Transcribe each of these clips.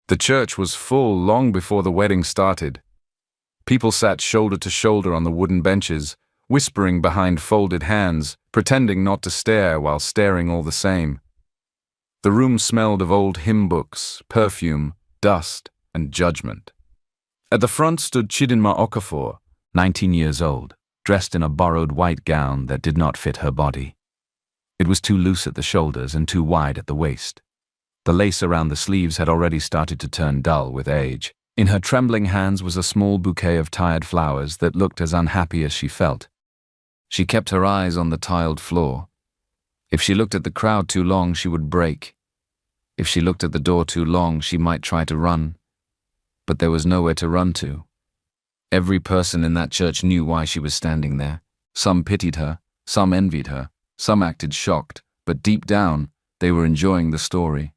The church was full long before the wedding started. People sat shoulder to shoulder on the wooden benches, whispering behind folded hands, pretending not to stare while staring all the same. The room smelled of old hymn books, perfume, dust, and judgment. At the front stood Chidinma Okafor, 19 years old, dressed in a borrowed white gown that did not fit her body. It was too loose at the shoulders and too wide at the waist. The lace around the sleeves had already started to turn dull with age. In her trembling hands was a small bouquet of tired flowers that looked as unhappy as she felt. She kept her eyes on the tiled floor. If she looked at the crowd too long, she would break. If she looked at the door too long, she might try to run. But there was nowhere to run to. Every person in that church knew why she was standing there. Some pitied her, some envied her, some acted shocked, but deep down, they were enjoying the story.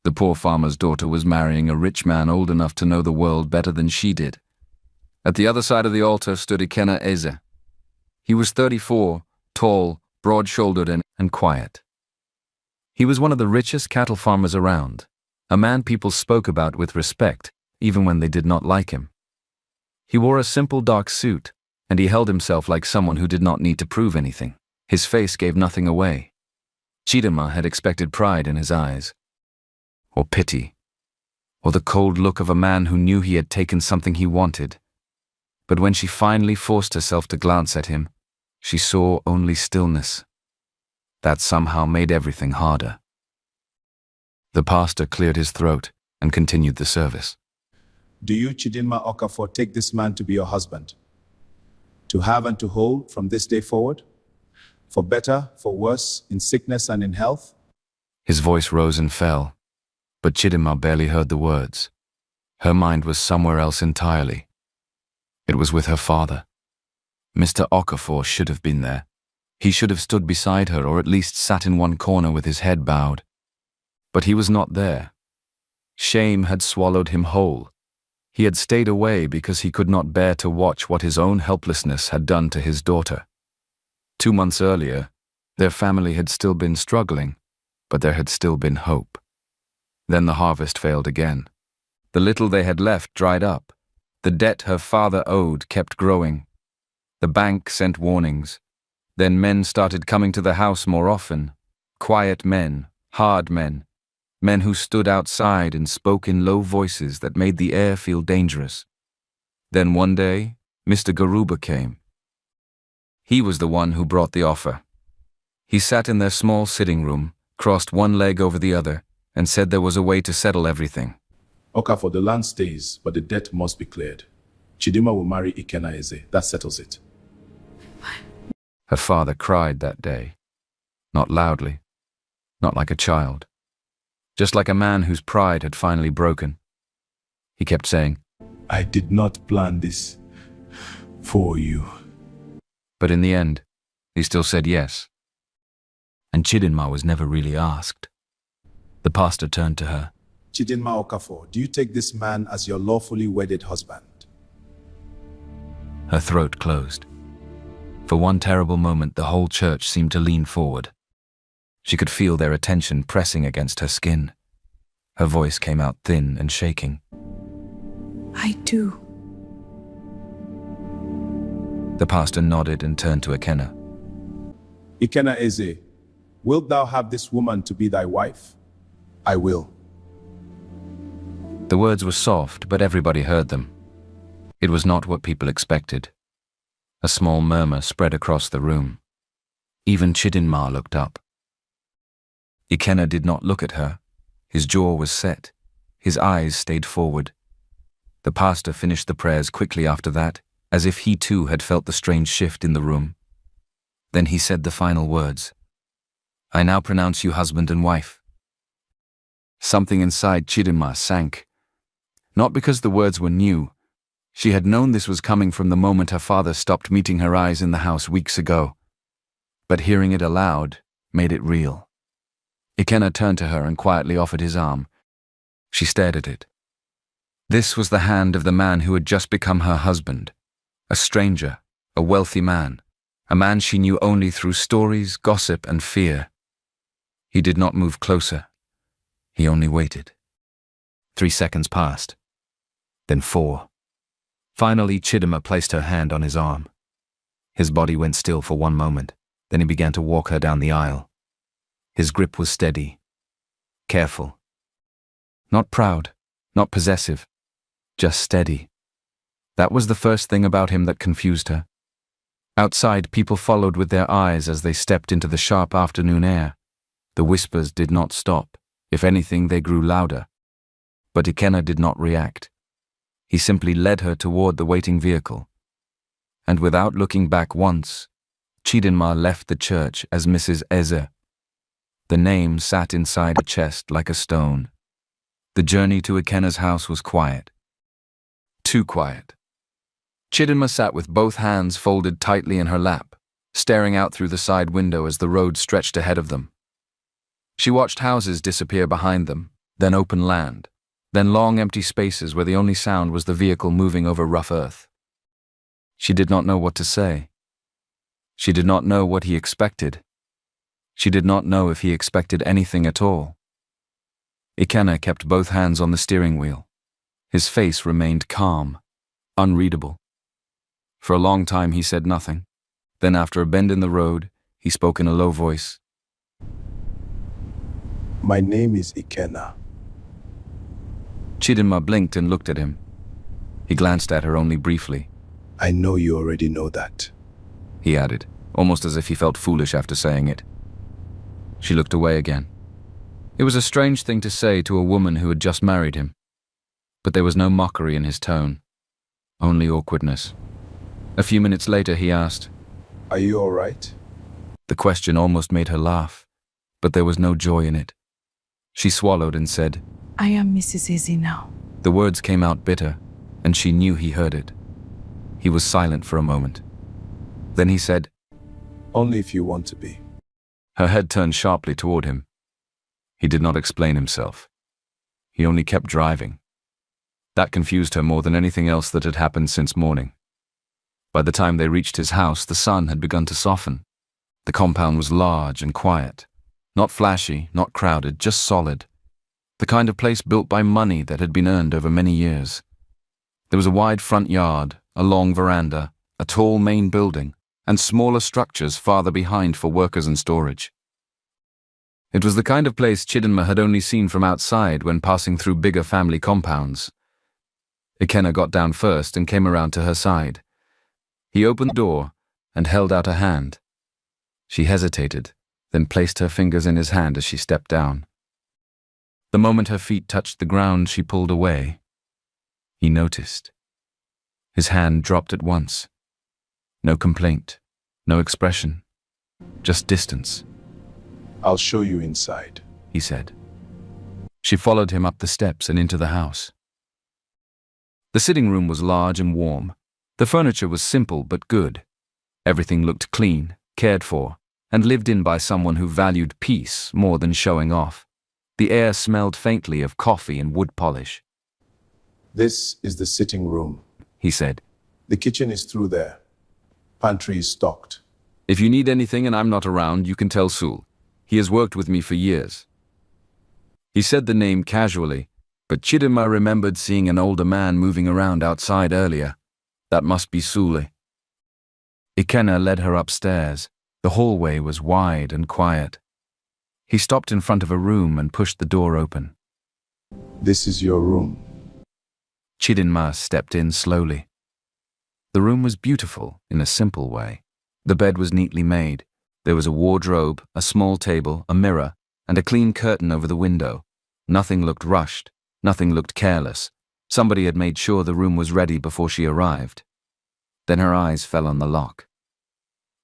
The poor farmer's daughter was marrying a rich man old enough to know the world better than she did. At the other side of the altar stood Ikenna Eze. He was 34, tall, broad-shouldered, and quiet. He was one of the richest cattle farmers around, a man people spoke about with respect, even when they did not like him. He wore a simple dark suit, and he held himself like someone who did not need to prove anything. His face gave nothing away. Chidinma had expected pride in his eyes, or pity, or the cold look of a man who knew he had taken something he wanted. But when she finally forced herself to glance at him, she saw only stillness. That somehow made everything harder. The pastor cleared his throat and continued the service. Do you, Chidinma Okafor, take this man to be your husband? To have and to hold from this day forward? For better, for worse, in sickness and in health? His voice rose and fell, but Chidinma barely heard the words. Her mind was somewhere else entirely. It was with her father. Mr. Okafor should have been there. He should have stood beside her, or at least sat in one corner with his head bowed. But he was not there. Shame had swallowed him whole. He had stayed away because he could not bear to watch what his own helplessness had done to his daughter. 2 months earlier, their family had still been struggling, but there had still been hope. Then the harvest failed again. The little they had left dried up. The debt her father owed kept growing. The bank sent warnings. Then men started coming to the house more often. Quiet men, hard men. Men who stood outside and spoke in low voices that made the air feel dangerous. Then one day, Mr. Garuba came. He was the one who brought the offer. He sat in their small sitting room, crossed one leg over the other, and said there was a way to settle everything. Okafor, the land stays, but the debt must be cleared. Chidinma will marry Ikenna Eze. That settles it. Her father cried that day. Not loudly, not like a child. Just like a man whose pride had finally broken. He kept saying, I did not plan this for you. But in the end, he still said yes. And Chidinma was never really asked. The pastor turned to her. Chidinma Okafor, do you take this man as your lawfully wedded husband? Her throat closed. For one terrible moment, the whole church seemed to lean forward. She could feel their attention pressing against her skin. Her voice came out thin and shaking. I do. The pastor nodded and turned to Ikenna. Ikenna Eze, wilt thou have this woman to be thy wife? I will. The words were soft, but everybody heard them. It was not what people expected. A small murmur spread across the room. Even Chidinma looked up. Ikenna did not look at her. His jaw was set. His eyes stayed forward. The pastor finished the prayers quickly after that, as if he too had felt the strange shift in the room. Then he said the final words. I now pronounce you husband and wife. Something inside Chidinma sank. Not because the words were new. She had known this was coming from the moment her father stopped meeting her eyes in the house weeks ago. But hearing it aloud made it real. Ikenna turned to her and quietly offered his arm. She stared at it. This was the hand of the man who had just become her husband. A stranger, a wealthy man, a man she knew only through stories, gossip, and fear. He did not move closer. He only waited. 3 seconds passed. Then 4. Finally, Chidima placed her hand on his arm. His body went still for 1 moment. Then he began to walk her down the aisle. His grip was steady, careful. Not proud, not possessive, just steady. That was the first thing about him that confused her. Outside, people followed with their eyes as they stepped into the sharp afternoon air. The whispers did not stop. If anything, they grew louder. But Ikenna did not react. He simply led her toward the waiting vehicle. And without looking back once, Chidinma left the church as Mrs. Eze. The name sat inside her chest like a stone. The journey to Ikenna's house was quiet. Too quiet. Chidinma sat with both hands folded tightly in her lap, staring out through the side window as the road stretched ahead of them. She watched houses disappear behind them, then open land, then long empty spaces where the only sound was the vehicle moving over rough earth. She did not know what to say. She did not know what he expected. She did not know if he expected anything at all. Ikenna kept both hands on the steering wheel. His face remained calm, unreadable. For a long time he said nothing. Then after a bend in the road, he spoke in a low voice. My name is Ikenna. Chidinma blinked and looked at him. He glanced at her only briefly. I know you already know that, he added, almost as if he felt foolish after saying it. She looked away again. It was a strange thing to say to a woman who had just married him. But there was no mockery in his tone, only awkwardness. A few minutes later he asked, Are you all right? The question almost made her laugh, but there was no joy in it. She swallowed and said, I am Mrs. Izzy now. The words came out bitter, and she knew he heard it. He was silent for a moment. Then he said, Only if you want to be. Her head turned sharply toward him. He did not explain himself. He only kept driving. That confused her more than anything else that had happened since morning. By the time they reached his house, the sun had begun to soften. The compound was large and quiet. Not flashy, not crowded, just solid. The kind of place built by money that had been earned over many years. There was a wide front yard, a long veranda, a tall main building, and smaller structures farther behind for workers and storage. It was the kind of place Chidinma had only seen from outside when passing through bigger family compounds. Ikenna got down first and came around to her side. He opened the door and held out a hand. She hesitated, then placed her fingers in his hand as she stepped down. The moment her feet touched the ground, she pulled away. He noticed. His hand dropped at once. No complaint, no expression, just distance. I'll show you inside, he said. She followed him up the steps and into the house. The sitting room was large and warm. The furniture was simple but good. Everything looked clean, cared for, and lived in by someone who valued peace more than showing off. The air smelled faintly of coffee and wood polish. This is the sitting room, he said. The kitchen is through there. Pantry is stocked. If you need anything and I'm not around, you can tell Sul. He has worked with me for years. He said the name casually, but Chidinma remembered seeing an older man moving around outside earlier. That must be Sule. Ikenna led her upstairs. The hallway was wide and quiet. He stopped in front of a room and pushed the door open. This is your room. Chidinma stepped in slowly. The room was beautiful in a simple way. The bed was neatly made. There was a wardrobe, a small table, a mirror, and a clean curtain over the window. Nothing looked rushed. Nothing looked careless. Somebody had made sure the room was ready before she arrived. Then her eyes fell on the lock.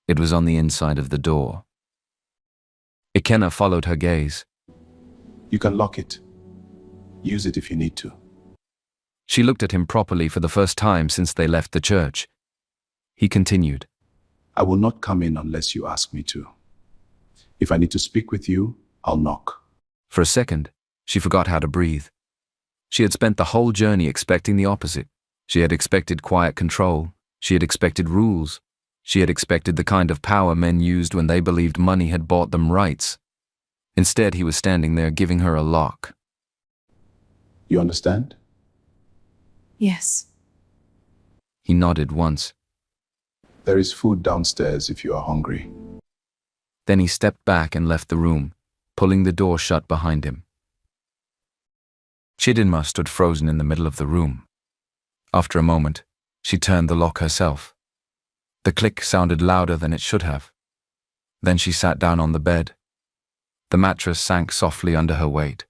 It was on the inside of the door. Ikenna followed her gaze. You can lock it. Use it if you need to. She looked at him properly for the first time since they left the church. He continued. I will not come in unless you ask me to. If I need to speak with you, I'll knock. For a second, she forgot how to breathe. She had spent the whole journey expecting the opposite. She had expected quiet control. She had expected rules. She had expected the kind of power men used when they believed money had bought them rights. Instead, he was standing there giving her a lock. You understand? Yes. He nodded once. There is food downstairs if you are hungry. Then he stepped back and left the room, pulling the door shut behind him. Chidinma stood frozen in the middle of the room. After a moment, she turned the lock herself. The click sounded louder than it should have. Then she sat down on the bed. The mattress sank softly under her weight.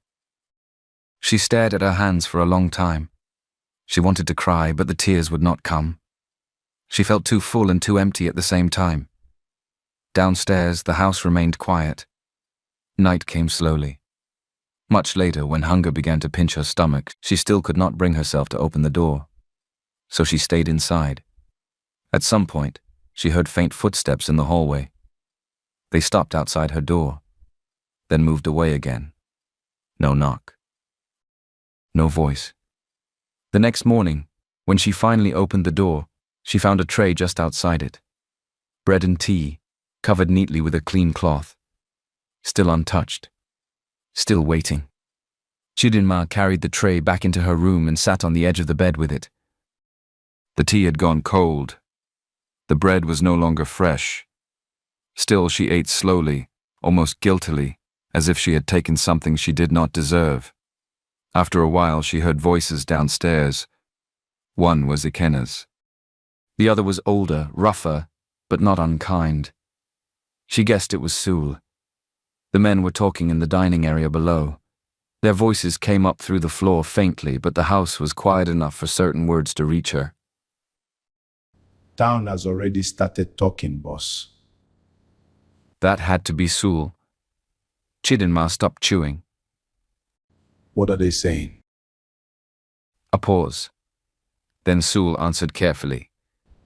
She stared at her hands for a long time. She wanted to cry, but the tears would not come. She felt too full and too empty at the same time. Downstairs, the house remained quiet. Night came slowly. Much later, when hunger began to pinch her stomach, she still could not bring herself to open the door. So she stayed inside. At some point, she heard faint footsteps in the hallway. They stopped outside her door, then moved away again. No knock. No voice. The next morning, when she finally opened the door, she found a tray just outside it. Bread and tea, covered neatly with a clean cloth. Still untouched. Still waiting. Chidinma carried the tray back into her room and sat on the edge of the bed with it. The tea had gone cold. The bread was no longer fresh. Still, she ate slowly, almost guiltily, as if she had taken something she did not deserve. After a while, she heard voices downstairs. One was Ikena's. The other was older, rougher, but not unkind. She guessed it was Sul. The men were talking in the dining area below. Their voices came up through the floor faintly, but the house was quiet enough for certain words to reach her. Town has already started talking, boss. That had to be Sul. Chidinma stopped chewing. What are they saying? A pause. Then Sul answered carefully.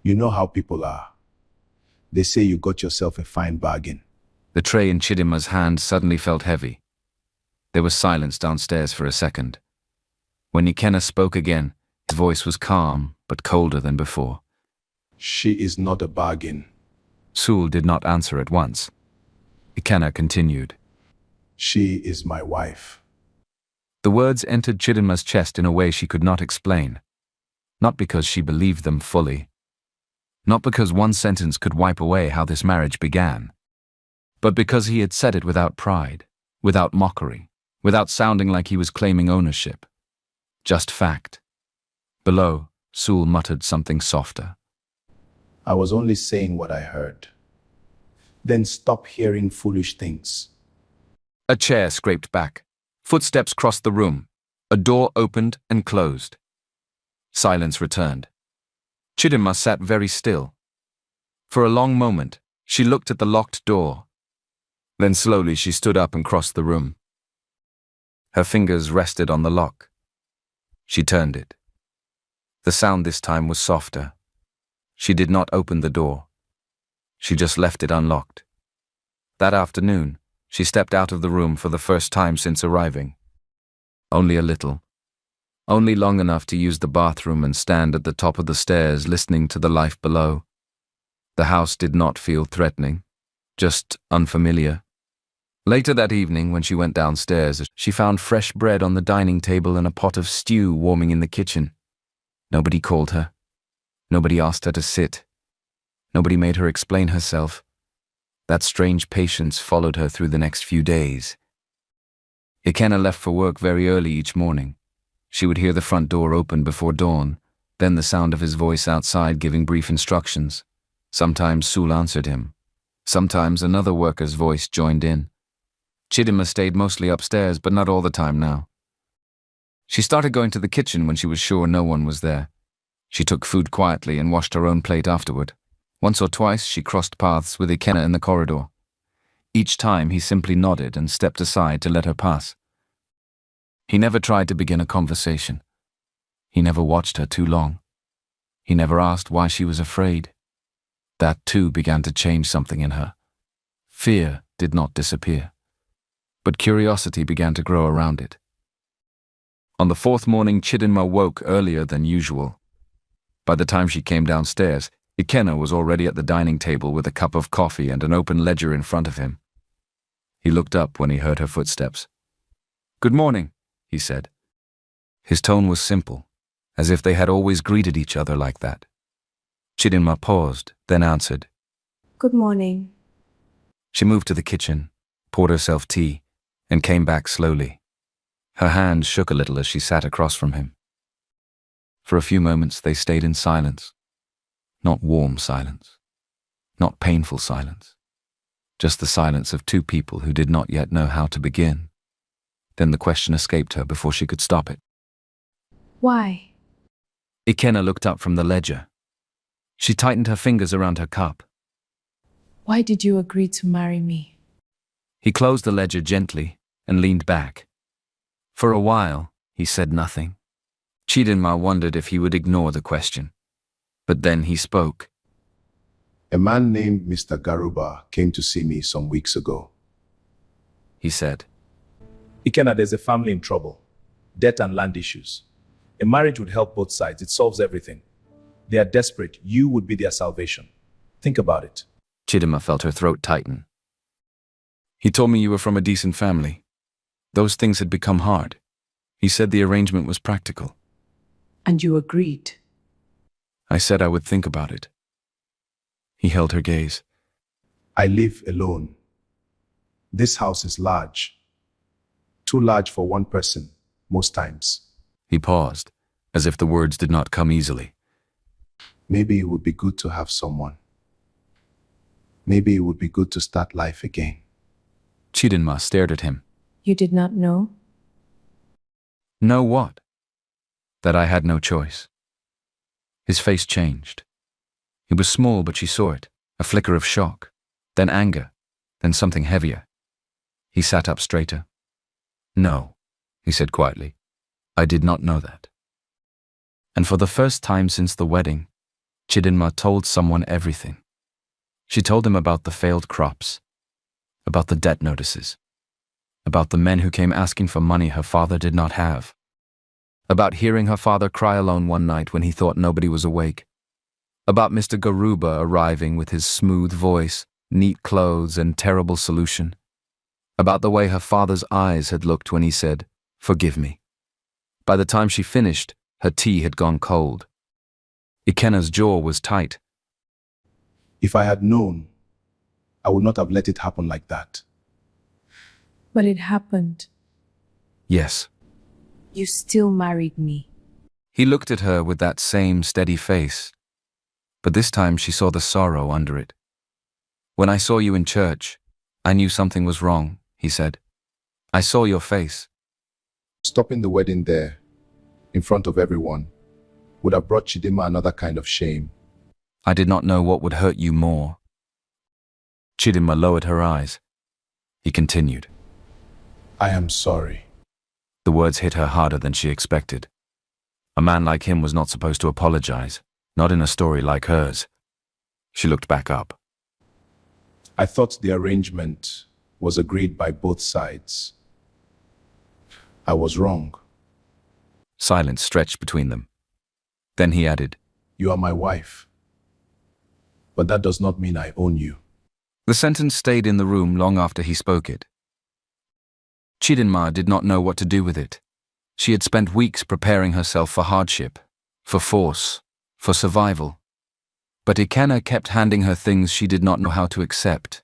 You know how people are. They say you got yourself a fine bargain. The tray in Chidinma's hand suddenly felt heavy. There was silence downstairs for a second. When Ikena spoke again, his voice was calm, but colder than before. She is not a bargain. Sul did not answer at once. Ikena continued. She is my wife. The words entered Chidinma's chest in a way she could not explain. Not because she believed them fully. Not because one sentence could wipe away how this marriage began. But because he had said it without pride, without mockery, without sounding like he was claiming ownership. Just fact. Below, Sul muttered something softer. I was only saying what I heard. Then stop hearing foolish things. A chair scraped back. Footsteps crossed the room. A door opened and closed. Silence returned. Chidinma sat very still. For a long moment, she looked at the locked door. Then slowly she stood up and crossed the room. Her fingers rested on the lock. She turned it. The sound this time was softer. She did not open the door. She just left it unlocked. That afternoon, she stepped out of the room for the first time since arriving. Only a little. Only long enough to use the bathroom and stand at the top of the stairs listening to the life below. The house did not feel threatening, just unfamiliar. Later that evening, when she went downstairs, she found fresh bread on the dining table and a pot of stew warming in the kitchen. Nobody called her. Nobody asked her to sit. Nobody made her explain herself. That strange patience followed her through the next few days. Ikena left for work very early each morning. She would hear the front door open before dawn, then the sound of his voice outside giving brief instructions. Sometimes Sul answered him. Sometimes another worker's voice joined in. Chidinma stayed mostly upstairs, but not all the time now. She started going to the kitchen when she was sure no one was there. She took food quietly and washed her own plate afterward. Once or twice she crossed paths with Ikena in the corridor. Each time he simply nodded and stepped aside to let her pass. He never tried to begin a conversation. He never watched her too long. He never asked why she was afraid. That too began to change something in her. Fear did not disappear, but curiosity began to grow around it. On the fourth morning, Chidinma woke earlier than usual. By the time she came downstairs, Ikena was already at the dining table with a cup of coffee and an open ledger in front of him. He looked up when he heard her footsteps. "Good morning," he said. His tone was simple, as if they had always greeted each other like that. Chidinma paused, then answered. Good morning. She moved to the kitchen, poured herself tea, and came back slowly. Her hands shook a little as she sat across from him. For a few moments they stayed in silence. Not warm silence, not painful silence, just the silence of two people who did not yet know how to begin. Then the question escaped her before she could stop it. Why? Ikenna looked up from the ledger. She tightened her fingers around her cup. Why did you agree to marry me? He closed the ledger gently and leaned back. For a while, he said nothing. Chidinma wondered if he would ignore the question. But then he spoke. A man named Mr. Garuba came to see me some weeks ago. He said. Ikenna, there's a family in trouble. Debt and land issues. A marriage would help both sides. It solves everything. They are desperate. You would be their salvation. Think about it. Chidinma felt her throat tighten. He told me you were from a decent family. Those things had become hard. He said the arrangement was practical. And you agreed. I said I would think about it. He held her gaze. I live alone. This house is large. Too large for one person, most times. He paused, as if the words did not come easily. Maybe it would be good to have someone. Maybe it would be good to start life again. Chidinma stared at him. You did not know? Know what? That I had no choice. His face changed. It was small, but she saw it, a flicker of shock, then anger, then something heavier. He sat up straighter. No, he said quietly. I did not know that. And for the first time since the wedding, Chidinma told someone everything. She told him about the failed crops, about the debt notices, about the men who came asking for money her father did not have, about hearing her father cry alone one night when he thought nobody was awake, about Mr. Garuba arriving with his smooth voice, neat clothes, and terrible solution, about the way her father's eyes had looked when he said, "Forgive me." By the time she finished, her tea had gone cold. Ikenna's jaw was tight. If I had known, I would not have let it happen like that. But it happened. Yes. You still married me. He looked at her with that same steady face, but this time she saw the sorrow under it. When I saw you in church, I knew something was wrong, he said. I saw your face. Stopping the wedding there, in front of everyone, would have brought Chidinma another kind of shame. I did not know what would hurt you more. Chidinma lowered her eyes. He continued. I am sorry. The words hit her harder than she expected. A man like him was not supposed to apologize, not in a story like hers. She looked back up. I thought the arrangement was agreed by both sides. I was wrong. Silence stretched between them. Then he added, You are my wife. But that does not mean I own you. The sentence stayed in the room long after he spoke it. Chidinma did not know what to do with it. She had spent weeks preparing herself for hardship, for force, for survival. But Ikenna kept handing her things she did not know how to accept.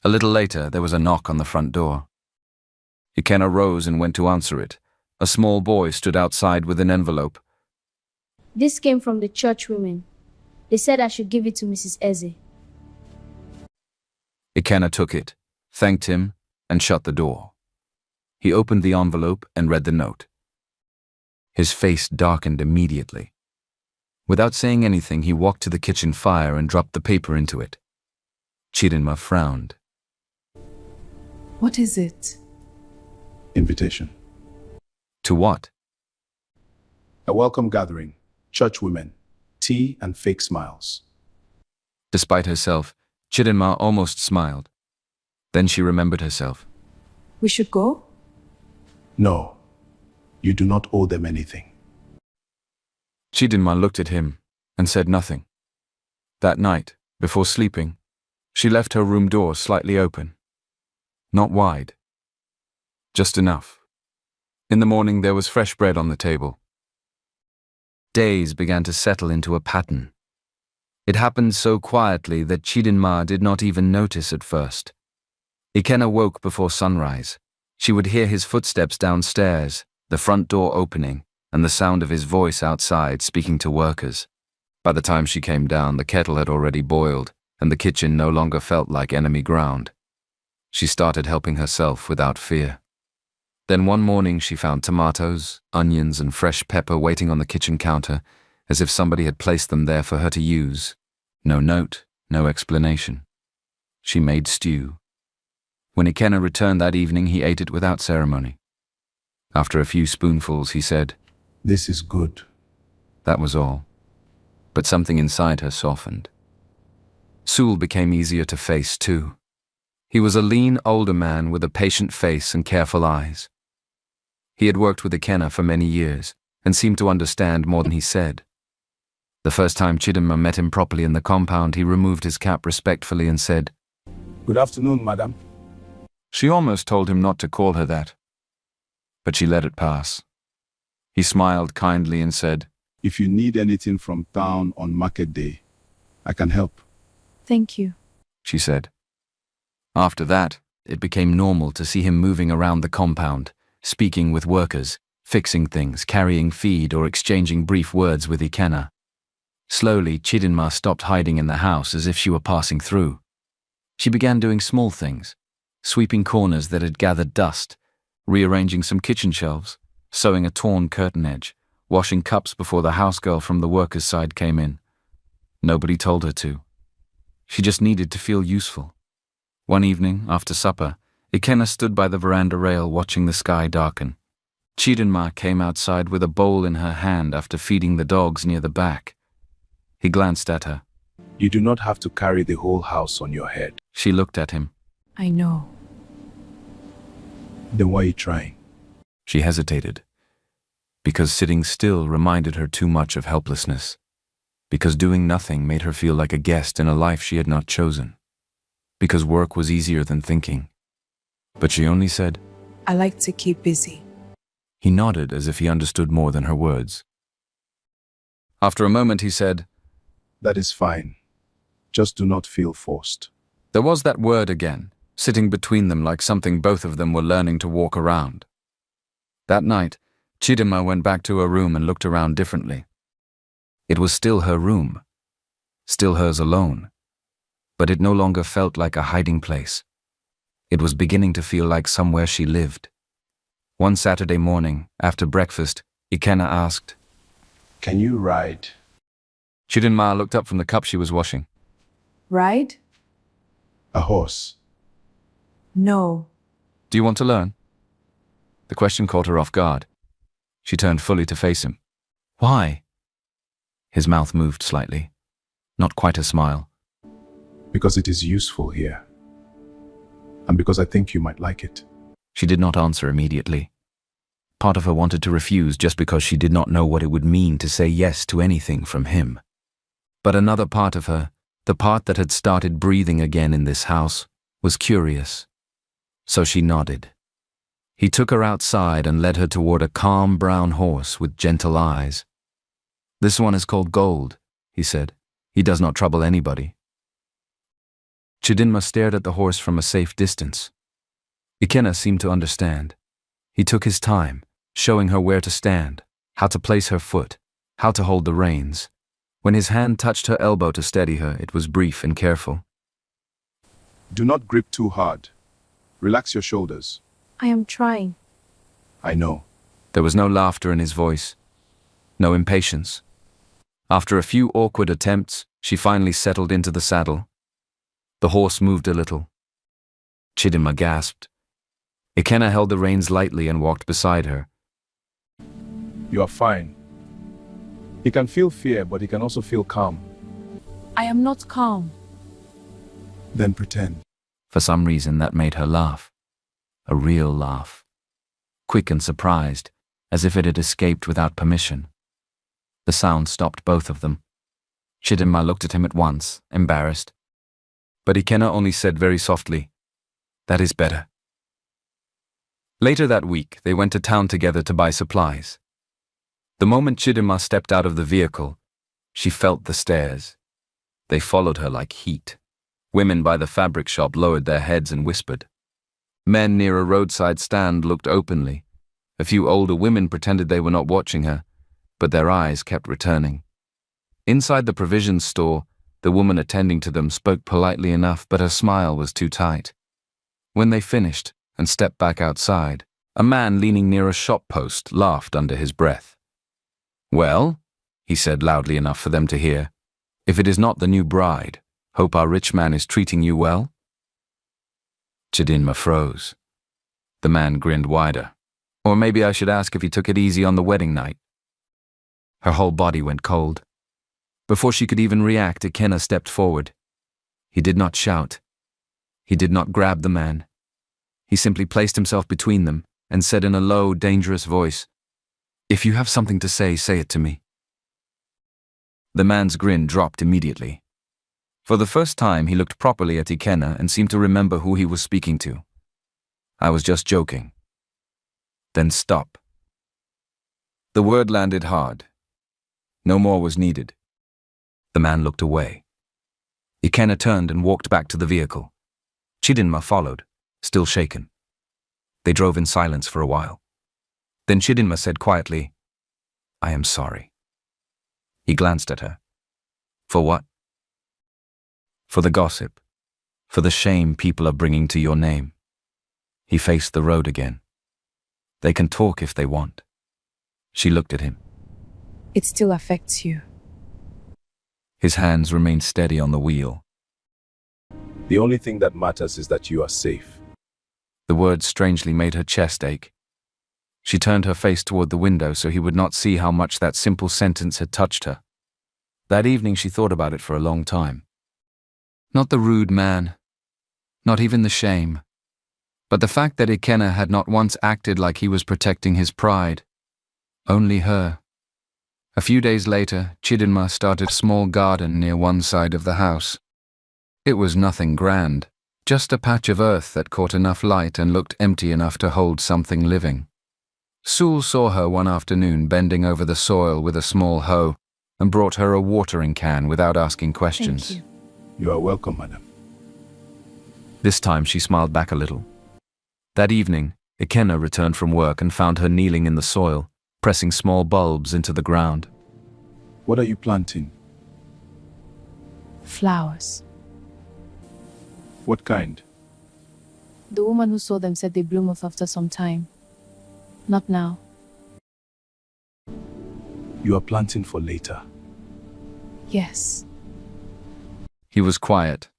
A little later, there was a knock on the front door. Ikenna rose and went to answer it. A small boy stood outside with an envelope. This came from the church women. They said I should give it to Mrs. Eze. Ikenna took it, thanked him, and shut the door. He opened the envelope and read the note. His face darkened immediately. Without saying anything, he walked to the kitchen fire and dropped the paper into it. Chidinma frowned. What is it? Invitation. To what? A welcome gathering. Church women. Tea and fake smiles. Despite herself, Chidinma almost smiled. Then she remembered herself. We should go? No. You do not owe them anything. Chidinma looked at him and said nothing. That night, before sleeping, she left her room door slightly open. Not wide. Just enough. In the morning there was fresh bread on the table. Days began to settle into a pattern. It happened so quietly that Chidinma did not even notice at first. Ikenna woke before sunrise. She would hear his footsteps downstairs, the front door opening, and the sound of his voice outside speaking to workers. By the time she came down, the kettle had already boiled, and the kitchen no longer felt like enemy ground. She started helping herself without fear. Then one morning she found tomatoes, onions, and fresh pepper waiting on the kitchen counter, as if somebody had placed them there for her to use. No note, no explanation. She made stew. When Ikenna returned that evening, he ate it without ceremony. After a few spoonfuls, he said, This is good. That was all. But something inside her softened. Sul became easier to face too. He was a lean, older man with a patient face and careful eyes. He had worked with Ikenna for many years and seemed to understand more than he said. The first time Chidinma met him properly in the compound, he removed his cap respectfully and said, Good afternoon, madam. She almost told him not to call her that, but she let it pass. He smiled kindly and said, If you need anything from town on market day, I can help. Thank you. She said. After that, it became normal to see him moving around the compound, speaking with workers, fixing things, carrying feed, or exchanging brief words with Ikenna. Slowly, Chidinma stopped hiding in the house as if she were passing through. She began doing small things, sweeping corners that had gathered dust, rearranging some kitchen shelves, sewing a torn curtain edge, washing cups before the housegirl from the workers' side came in. Nobody told her to. She just needed to feel useful. One evening, after supper, Ikenna stood by the veranda rail watching the sky darken. Chidinma came outside with a bowl in her hand after feeding the dogs near the back. He glanced at her. You do not have to carry the whole house on your head. She looked at him. I know. Then why are you trying? She hesitated. Because sitting still reminded her too much of helplessness. Because doing nothing made her feel like a guest in a life she had not chosen. Because work was easier than thinking. But she only said, I like to keep busy. He nodded as if he understood more than her words. After a moment he said, That is fine. Just do not feel forced. There was that word again, sitting between them like something both of them were learning to walk around. That night, Chidinma went back to her room and looked around differently. It was still her room, still hers alone, but it no longer felt like a hiding place. It was beginning to feel like somewhere she lived. One Saturday morning, after breakfast, Ikenna asked, Can you ride? Chidinma looked up from the cup she was washing. Ride? A horse. No. Do you want to learn? The question caught her off guard. She turned fully to face him. Why? His mouth moved slightly. Not quite a smile. Because it is useful here. And because I think you might like it. She did not answer immediately. Part of her wanted to refuse just because she did not know what it would mean to say yes to anything from him. But another part of her, the part that had started breathing again in this house, was curious. So she nodded. He took her outside and led her toward a calm brown horse with gentle eyes. This one is called Gold, he said. He does not trouble anybody. Chidinma stared at the horse from a safe distance. Ikenna seemed to understand. He took his time, showing her where to stand, how to place her foot, how to hold the reins. When his hand touched her elbow to steady her, it was brief and careful. Do not grip too hard. Relax your shoulders. I am trying. I know. There was no laughter in his voice, no impatience. After a few awkward attempts, she finally settled into the saddle. The horse moved a little. Chidinma gasped. Ikenna held the reins lightly and walked beside her. You are fine. He can feel fear, but he can also feel calm. I am not calm. Then pretend. For some reason, that made her laugh. A real laugh. Quick and surprised, as if it had escaped without permission. The sound stopped both of them. Chidinma looked at him at once, embarrassed. But Ikenna only said very softly, That is better. Later that week, they went to town together to buy supplies. The moment Chidima stepped out of the vehicle, she felt the stares. They followed her like heat. Women by the fabric shop lowered their heads and whispered. Men near a roadside stand looked openly. A few older women pretended they were not watching her, but their eyes kept returning. Inside the provisions store, the woman attending to them spoke politely enough, but her smile was too tight. When they finished and stepped back outside, a man leaning near a shop post laughed under his breath. "Well," he said loudly enough for them to hear, "if it is not the new bride, hope our rich man is treating you well?" Chidinma froze. The man grinned wider. "Or maybe I should ask if he took it easy on the wedding night." Her whole body went cold. Before she could even react, Ikenna stepped forward. He did not shout. He did not grab the man. He simply placed himself between them and said in a low, dangerous voice, "If you have something to say it to me." The man's grin dropped immediately. For the first time, he looked properly at Ikenna and seemed to remember who he was speaking to. "I was just joking." "Then stop." The word landed hard. No more was needed. The man looked away. Ikenna turned and walked back to the vehicle. Chidinma followed, still shaken. They drove in silence for a while. Then Chidinma said quietly, "I am sorry." He glanced at her. "For what?" "For the gossip. For the shame people are bringing to your name." He faced the road again. "They can talk if they want." She looked at him. It still affects you. His hands remained steady on the wheel. The only thing that matters is that you are safe. The words strangely made her chest ache. She turned her face toward the window so he would not see how much that simple sentence had touched her. That evening she thought about it for a long time. Not the rude man, not even the shame, but the fact that Ikenna had not once acted like he was protecting his pride. Only her. A few days later, Chidinma started a small garden near one side of the house. It was nothing grand, just a patch of earth that caught enough light and looked empty enough to hold something living. Sul saw her one afternoon bending over the soil with a small hoe and brought her a watering can without asking questions. Thank you. You are welcome, madam. This time she smiled back a little. That evening, Ikenna returned from work and found her kneeling in the soil, pressing small bulbs into the ground. What are you planting? Flowers. What kind? The woman who saw them said they bloom off after some time. Not now. You are planting for later. Yes. He was quiet.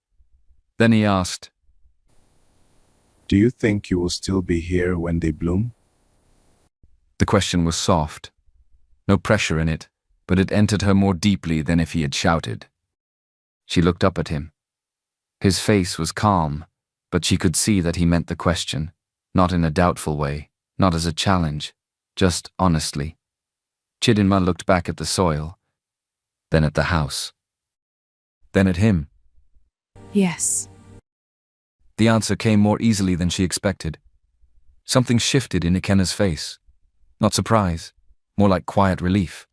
Then he asked, Do you think you will still be here when they bloom? The question was soft. No pressure in it, but it entered her more deeply than if he had shouted. She looked up at him. His face was calm, but she could see that he meant the question, not in a doubtful way, not as a challenge, just honestly. Chidinma looked back at the soil, then at the house, then at him. Yes. The answer came more easily than she expected. Something shifted in Ikenna's face. Not surprise, more like quiet relief.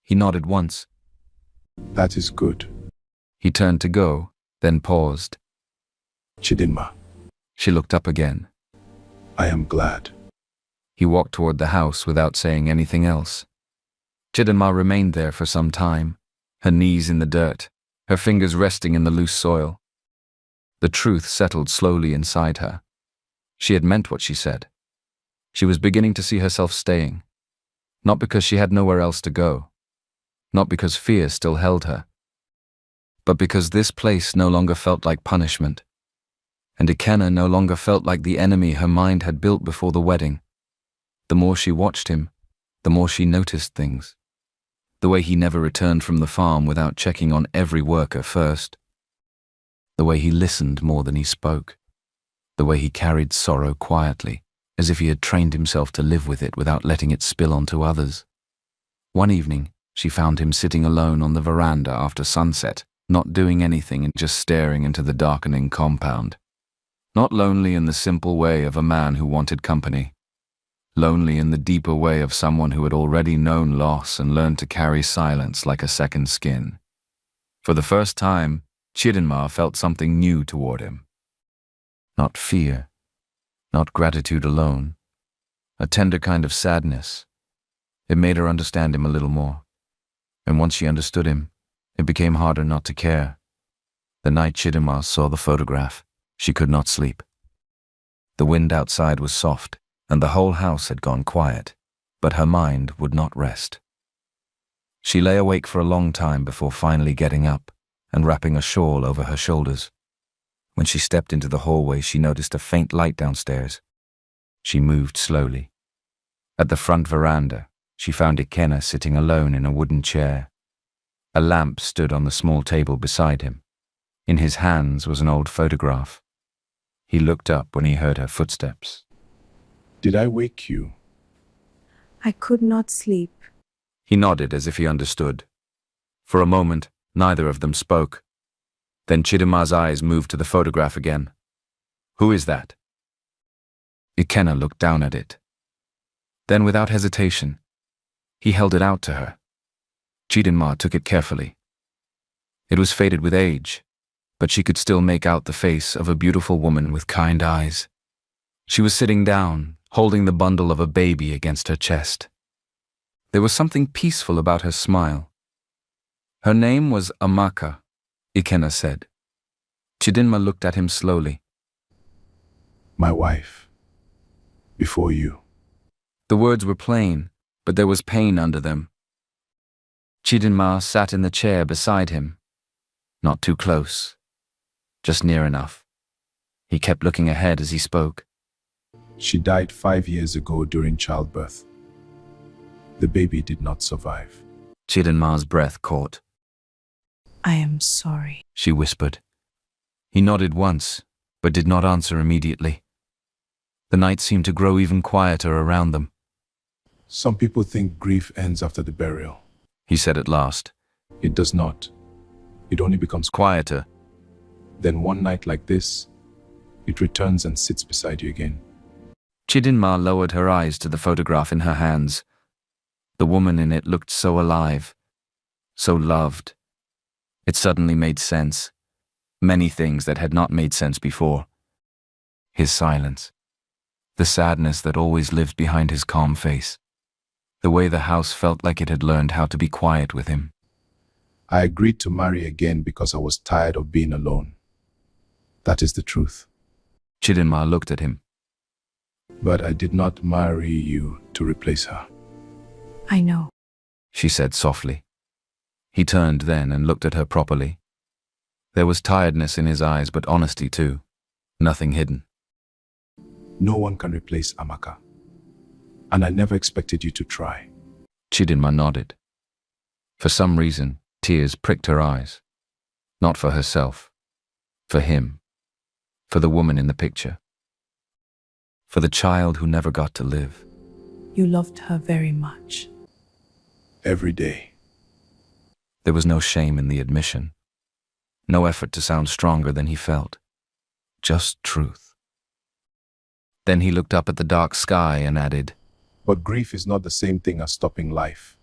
He nodded once. That is good. He turned to go, then paused. Chidinma, She looked up again. I am glad. He walked toward the house without saying anything else. Chidinma remained there for some time, her knees in the dirt, her fingers resting in the loose soil. The truth settled slowly inside her. She had meant what she said. She was beginning to see herself staying, not because she had nowhere else to go, not because fear still held her, but because this place no longer felt like punishment, and Ikenna no longer felt like the enemy her mind had built before the wedding. The more she watched him, the more she noticed things. The way he never returned from the farm without checking on every worker first. The way he listened more than he spoke. The way he carried sorrow quietly, as if he had trained himself to live with it without letting it spill onto others. One evening, she found him sitting alone on the veranda after sunset, not doing anything and just staring into the darkening compound. Not lonely in the simple way of a man who wanted company. Lonely in the deeper way of someone who had already known loss and learned to carry silence like a second skin. For the first time, Chidinma felt something new toward him. Not fear, not gratitude alone, a tender kind of sadness. It made her understand him a little more. And once she understood him, it became harder not to care. The night Chidinma saw the photograph, she could not sleep. The wind outside was soft, and the whole house had gone quiet, but her mind would not rest. She lay awake for a long time before finally getting up and wrapping a shawl over her shoulders. When she stepped into the hallway, she noticed a faint light downstairs. She moved slowly. At the front veranda, she found Ikenna sitting alone in a wooden chair. A lamp stood on the small table beside him. In his hands was an old photograph. He looked up when he heard her footsteps. Did I wake you? I could not sleep. He nodded as if he understood. For a moment, neither of them spoke. Then Chidinma's eyes moved to the photograph again. "Who is that?" Ikenna looked down at it. Then, without hesitation, he held it out to her. Chidinma took it carefully. It was faded with age, but she could still make out the face of a beautiful woman with kind eyes. She was sitting down, holding the bundle of a baby against her chest. There was something peaceful about her smile. Her name was Amaka, Ikenna said. Chidinma looked at him slowly. My wife. Before you. The words were plain, but there was pain under them. Chidinma sat in the chair beside him. Not too close. Just near enough. He kept looking ahead as he spoke. She died 5 years ago during childbirth. The baby did not survive. Chidinma's breath caught. I am sorry. She whispered. He nodded once, but did not answer immediately. The night seemed to grow even quieter around them. Some people think grief ends after the burial. He said at last. It does not. It only becomes Quieter. Then one night like this, it returns and sits beside you again. Chidinma lowered her eyes to the photograph in her hands. The woman in it looked so alive, so loved. It suddenly made sense. Many things that had not made sense before. His silence. The sadness that always lived behind his calm face. The way the house felt like it had learned how to be quiet with him. I agreed to marry again because I was tired of being alone. That is the truth. Chidinma looked at him. But I did not marry you to replace her. I know. She said softly. He turned then and looked at her properly. There was tiredness in his eyes, but honesty too. Nothing hidden. No one can replace Amaka. And I never expected you to try. Chidinma nodded. For some reason, tears pricked her eyes. Not for herself. For him. For the woman in the picture. For the child who never got to live. You loved her very much. Every day. There was no shame in the admission. No effort to sound stronger than he felt. Just truth. Then he looked up at the dark sky and added, But grief is not the same thing as stopping life.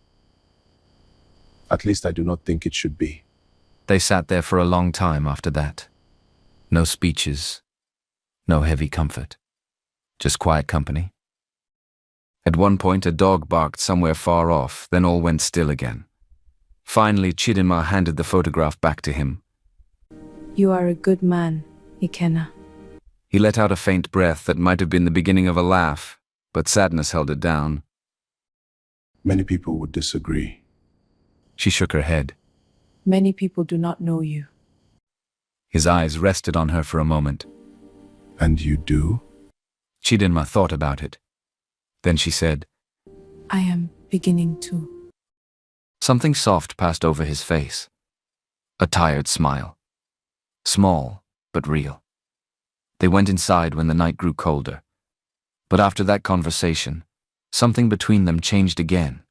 At least I do not think it should be. They sat there for a long time after that. No speeches. No heavy comfort. Just quiet company. At one point a dog barked somewhere far off, then all went still again. Finally Chidinma handed the photograph back to him. You are a good man, Ikenna. He let out a faint breath that might have been the beginning of a laugh, but sadness held it down. Many people would disagree. She shook her head. Many people do not know you. His eyes rested on her for a moment. And you do? Chidinma thought about it. Then she said, I am beginning to. Something soft passed over his face. A tired smile. Small, but real. They went inside when the night grew colder. But after that conversation, something between them changed again.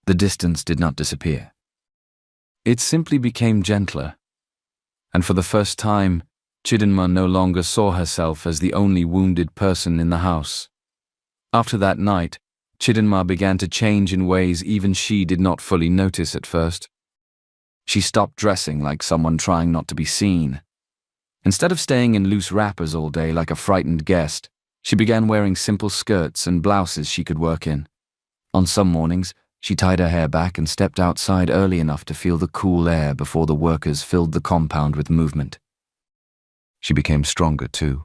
The distance did not disappear. It simply became gentler. And for the first time, Chidinma no longer saw herself as the only wounded person in the house. After that night, Chidinma began to change in ways even she did not fully notice at first. She stopped dressing like someone trying not to be seen. Instead of staying in loose wrappers all day like a frightened guest, she began wearing simple skirts and blouses she could work in. On some mornings, she tied her hair back and stepped outside early enough to feel the cool air before the workers filled the compound with movement. She became stronger, too.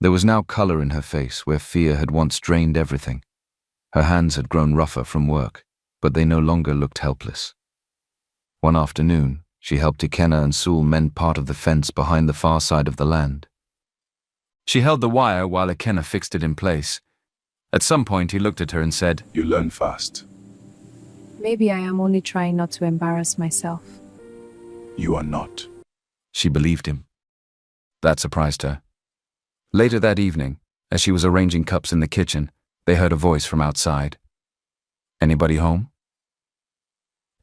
There was now color in her face where fear had once drained everything. Her hands had grown rougher from work, but they no longer looked helpless. One afternoon, she helped Ikenna and Sul mend part of the fence behind the far side of the land. She held the wire while Ikenna fixed it in place. At some point, he looked at her and said, You learn fast. Maybe I am only trying not to embarrass myself. You are not. She believed him. That surprised her. Later that evening, as she was arranging cups in the kitchen, they heard a voice from outside. Anybody home?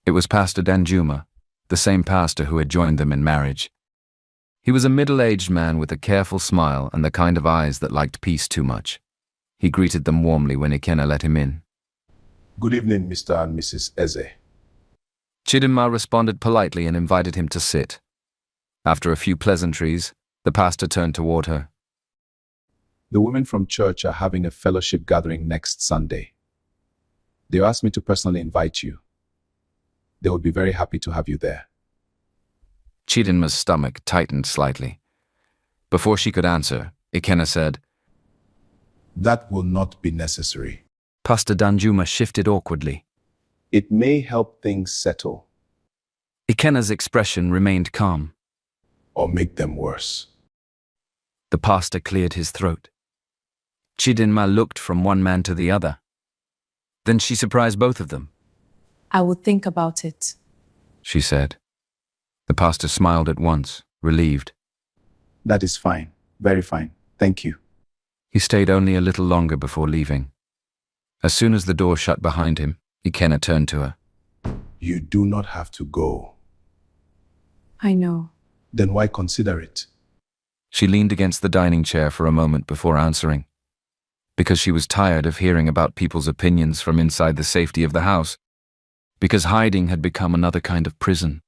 It was Pastor Danjuma, the same pastor who had joined them in marriage. He was a middle-aged man with a careful smile and the kind of eyes that liked peace too much. He greeted them warmly when Ikenna let him in. Good evening, Mr. and Mrs. Eze. Chidinma responded politely and invited him to sit. After a few pleasantries, the pastor turned toward her. The women from church are having a fellowship gathering next Sunday. They asked me to personally invite you. They would be very happy to have you there. Chidinma's stomach tightened slightly. Before she could answer, Ikenna said, That will not be necessary. Pastor Danjuma shifted awkwardly. It may help things settle Ikenna's expression remained calm. or make them worse. The pastor cleared his throat. Chidinma looked from one man to the other. Then she surprised both of them. I will think about it. She said. The pastor smiled at once, relieved. That is fine. Very fine. Thank you. He stayed only a little longer before leaving. As soon as the door shut behind him, Ikenna turned to her. You do not have to go. I know. Then why consider it? She leaned against the dining chair for a moment before answering. Because she was tired of hearing about people's opinions from inside the safety of the house. Because hiding had become another kind of prison.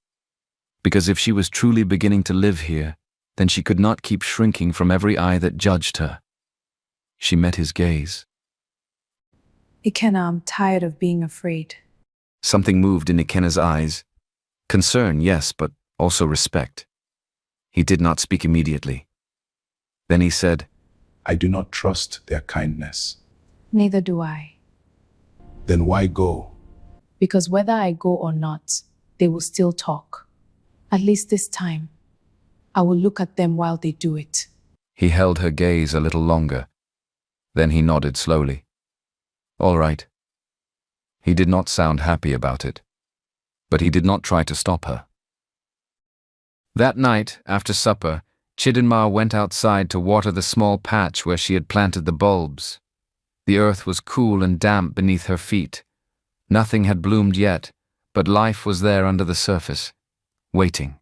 Because if she was truly beginning to live here, then she could not keep shrinking from every eye that judged her. She met his gaze. Ikenna, I'm tired of being afraid. Something moved in Ikenna's eyes. Concern, yes, but also respect. He did not speak immediately. Then he said, I do not trust their kindness. Neither do I. Then why go? Because whether I go or not, they will still talk. At least this time, I will look at them while they do it. He held her gaze a little longer. Then he nodded slowly. All right. He did not sound happy about it, but he did not try to stop her. That night, after supper, Chidinma went outside to water the small patch where she had planted the bulbs. The earth was cool and damp beneath her feet. Nothing had bloomed yet, but life was there under the surface, waiting.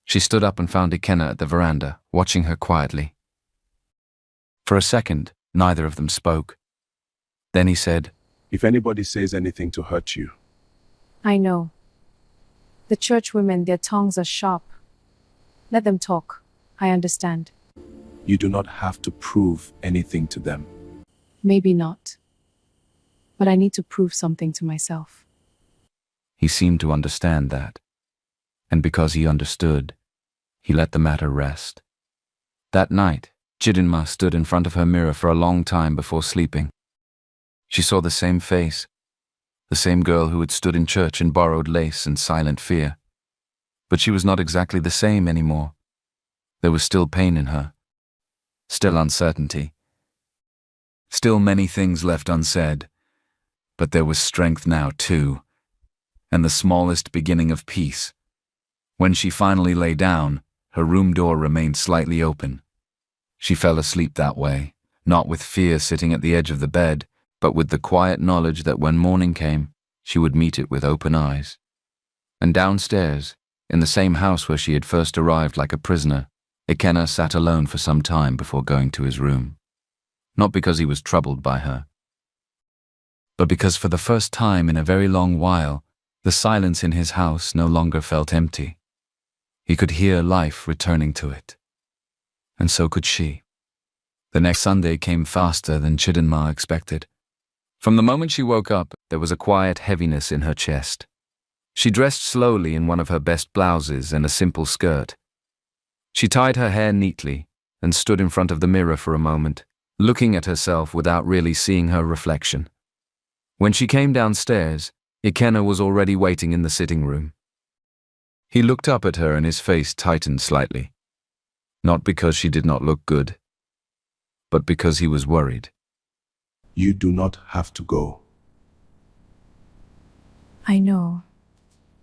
She stood up and found Ikenna at the veranda, watching her quietly. For a second, neither of them spoke. Then he said, If anybody says anything to hurt you, I know. The church women, their tongues are sharp. Let them talk. I understand. you do not have to prove anything to them. Maybe not. But I need to prove something to myself. He seemed to understand that. And because he understood, he let the matter rest. That night, Chidinma stood in front of her mirror for a long time before sleeping. She saw the same face, the same girl who had stood in church in borrowed lace and silent fear. But she was not exactly the same anymore. There was still pain in her, still uncertainty, still many things left unsaid. But there was strength now too, and the smallest beginning of peace. When she finally lay down, her room door remained slightly open. She fell asleep that way, not with fear sitting at the edge of the bed, but with the quiet knowledge that when morning came, she would meet it with open eyes. And downstairs, in the same house where she had first arrived like a prisoner, Ikenna sat alone for some time before going to his room. Not because he was troubled by her, but because for the first time in a very long while, the silence in his house no longer felt empty. He could hear life returning to it. And so could she. The next Sunday came faster than Chidinma expected. From the moment she woke up, there was a quiet heaviness in her chest. She dressed slowly in one of her best blouses and a simple skirt. She tied her hair neatly and stood in front of the mirror for a moment, looking at herself without really seeing her reflection. When she came downstairs, Ikenna was already waiting in the sitting room. He looked up at her and his face tightened slightly. Not because she did not look good, but because he was worried. You do not have to go. I know.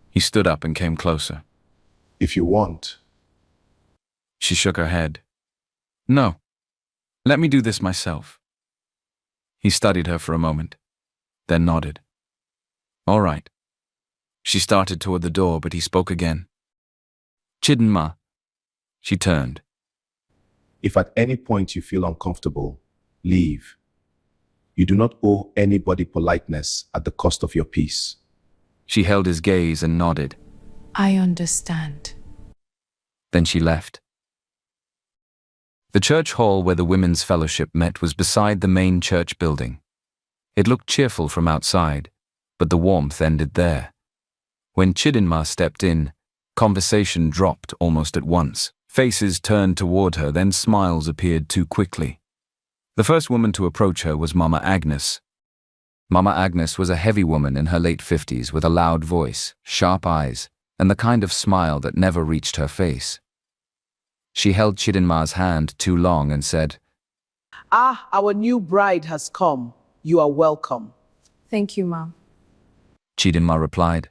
He stood up and came closer. If you want. She shook her head. No, let me do this myself. He studied her for a moment, then nodded. All right. She started toward the door, but he spoke again. Chidinma. She turned. If at any point you feel uncomfortable, leave. You do not owe anybody politeness at the cost of your peace. She held his gaze and nodded. I understand. Then she left. The church hall where the women's fellowship met was beside the main church building. It looked cheerful from outside, but the warmth ended there. When Chidinma stepped in, conversation dropped almost at once. Faces turned toward her, then smiles appeared too quickly. The first woman to approach her was Mama Agnes. Mama Agnes was a heavy woman in her late 50s with a loud voice, sharp eyes, and the kind of smile that never reached her face. She held Chidinma's hand too long and said, Ah, our new bride has come. You are welcome. Thank you, Mom. Chidinma replied.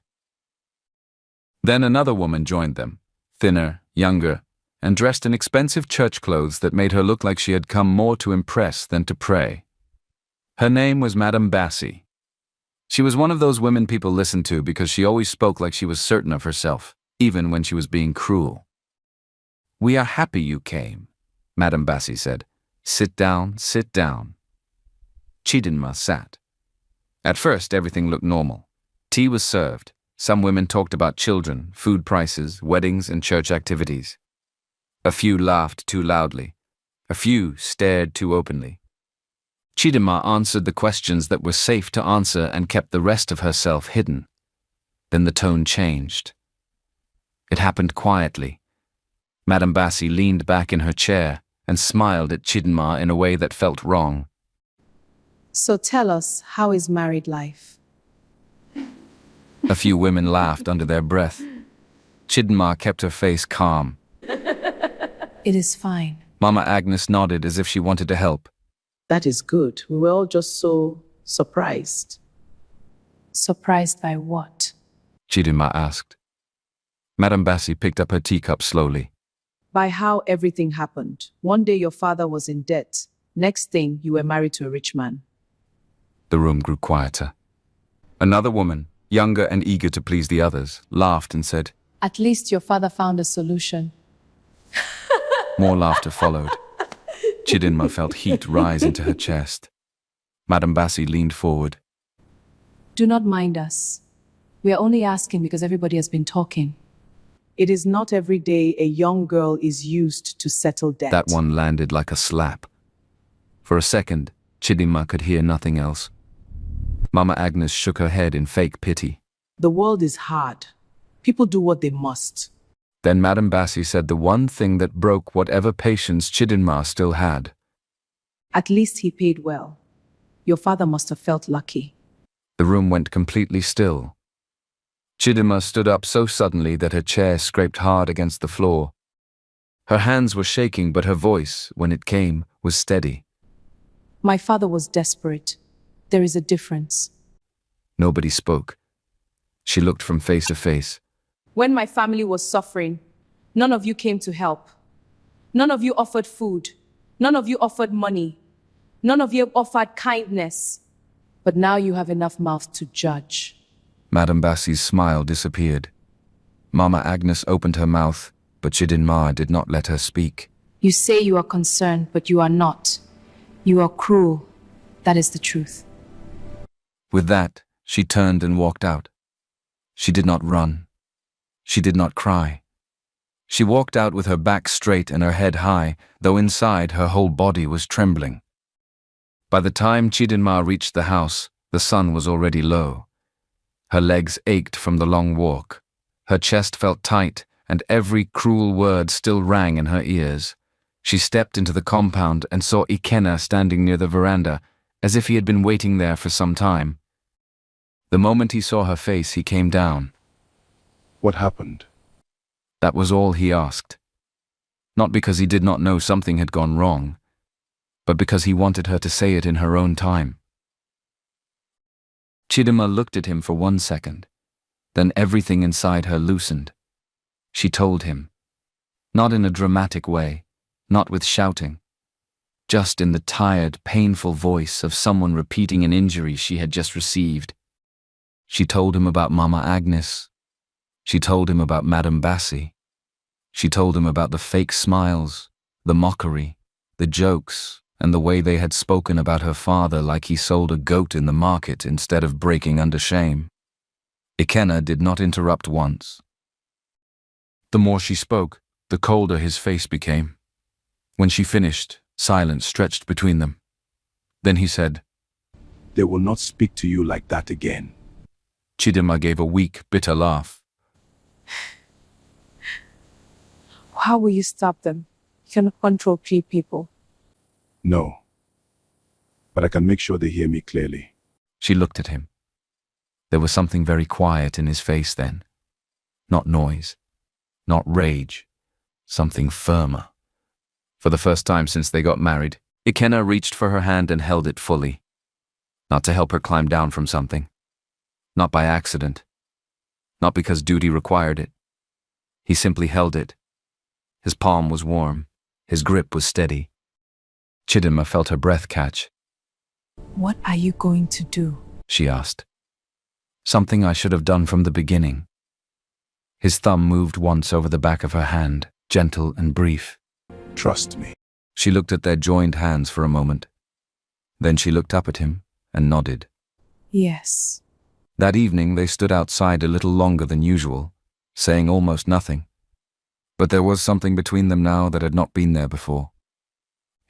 Then another woman joined them, thinner, younger, and dressed in expensive church clothes that made her look like she had come more to impress than to pray. Her name was Madame Bassi. She was one of those women people listen to because she always spoke like she was certain of herself, even when she was being cruel. We are happy you came, Madame Bassi said. Sit down, sit down. Chidinma sat. At first, everything looked normal. Tea was served. Some women talked about children, food prices, weddings, and church activities. A few laughed too loudly. A few stared too openly. Chidinma answered the questions that were safe to answer and kept the rest of herself hidden. Then the tone changed. It happened quietly. Madame Bassi leaned back in her chair and smiled at Chidinma in a way that felt wrong. So tell us, how is married life? A few women laughed under their breath. Chidinma kept her face calm. It is fine. Mama Agnes nodded as if she wanted to help. That is good. We were all just so surprised. Surprised by what? Chidinma asked. Madame Bassi picked up her teacup slowly. By how everything happened. One day your father was in debt. Next thing, you were married to a rich man. The room grew quieter. Another woman, younger and eager to please the others, laughed and said, At least your father found a solution. More laughter followed. Chidinma felt heat rise into her chest. Madame Bassi leaned forward. Do not mind us. We are only asking because everybody has been talking. It is not every day a young girl is used to settle debt. That one landed like a slap. For a second, Chidinma could hear nothing else. Mama Agnes shook her head in fake pity. The world is hard. People do what they must. Then Madame Bassi said the one thing that broke whatever patience Chidinma still had. At least he paid well. Your father must have felt lucky. The room went completely still. Chidinma stood up so suddenly that her chair scraped hard against the floor. Her hands were shaking, but her voice, when it came, was steady. My father was desperate. There is a difference. Nobody spoke. She looked from face to face. When my family was suffering, none of you came to help. None of you offered food. None of you offered money. None of you offered kindness. But now you have enough mouth to judge. Madame Bassi's smile disappeared. Mama Agnes opened her mouth, but Chidinma did not let her speak. You say you are concerned, but you are not. You are cruel. That is the truth. With that, she turned and walked out. She did not run. She did not cry. She walked out with her back straight and her head high, though inside her whole body was trembling. By the time Chidinma reached the house, the sun was already low. Her legs ached from the long walk. Her chest felt tight, and every cruel word still rang in her ears. She stepped into the compound and saw Ikenna standing near the veranda, as if he had been waiting there for some time. The moment he saw her face, he came down. What happened? That was all he asked. Not because he did not know something had gone wrong, but because he wanted her to say it in her own time. Chidinma looked at him for 1 second. Then everything inside her loosened. She told him. Not in a dramatic way, not with shouting. Just in the tired, painful voice of someone repeating an injury she had just received. She told him about Mama Agnes. She told him about Madame Bassi. She told him about the fake smiles, the mockery, the jokes, and the way they had spoken about her father like he sold a goat in the market instead of breaking under shame. Ikenna did not interrupt once. The more she spoke, the colder his face became. When she finished, silence stretched between them. Then he said, They will not speak to you like that again. Chidinma gave a weak, bitter laugh. How will you stop them? You cannot control 3 people. No. But I can make sure they hear me clearly. She looked at him. There was something very quiet in his face then. Not noise, not rage, something firmer. For the first time since they got married, Ikenna reached for her hand and held it fully. Not to help her climb down from something. Not by accident. Not because duty required it. He simply held it. His palm was warm. His grip was steady. Chidinma felt her breath catch. What are you going to do? She asked. Something I should have done from the beginning. His thumb moved once over the back of her hand, gentle and brief. Trust me. She looked at their joined hands for a moment. Then she looked up at him and nodded. Yes. That evening they stood outside a little longer than usual, saying almost nothing. But there was something between them now that had not been there before.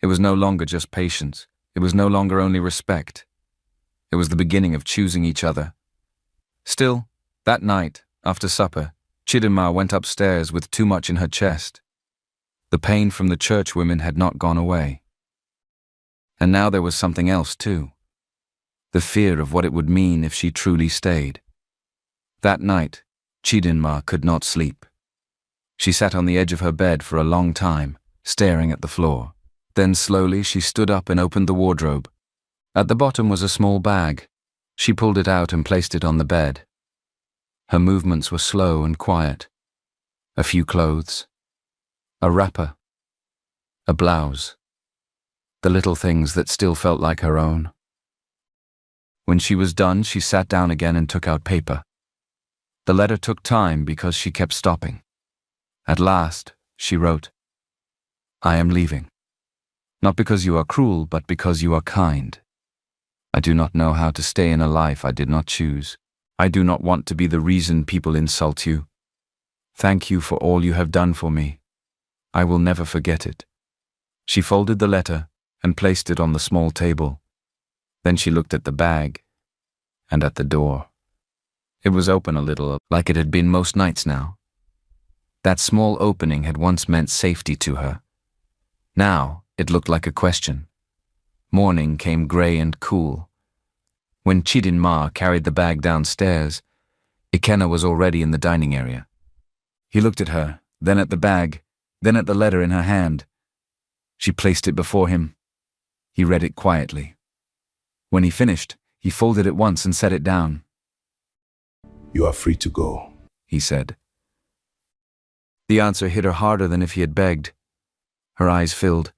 It was no longer just patience. It was no longer only respect. It was the beginning of choosing each other. Still, that night, after supper, Chidinma went upstairs with too much in her chest. The pain from the church women had not gone away. And now there was something else too. The fear of what it would mean if she truly stayed. That night, Chidinma could not sleep. She sat on the edge of her bed for a long time, staring at the floor. Then slowly she stood up and opened the wardrobe. At the bottom was a small bag. She pulled it out and placed it on the bed. Her movements were slow and quiet. A few clothes. A wrapper. A blouse. The little things that still felt like her own. When she was done, she sat down again and took out paper. The letter took time because she kept stopping. At last, she wrote, I am leaving. Not because you are cruel, but because you are kind. I do not know how to stay in a life I did not choose. I do not want to be the reason people insult you. Thank you for all you have done for me. I will never forget it. She folded the letter and placed it on the small table. Then she looked at the bag and at the door. It was open a little, like it had been most nights now. That small opening had once meant safety to her. Now it looked like a question. Morning came grey and cool. When Chidinma carried the bag downstairs, Ikenna was already in the dining area. He looked at her, then at the bag, then at the letter in her hand. She placed it before him. He read it quietly. When he finished, he folded it once and set it down. You are free to go, he said. The answer hit her harder than if he had begged. Her eyes filled.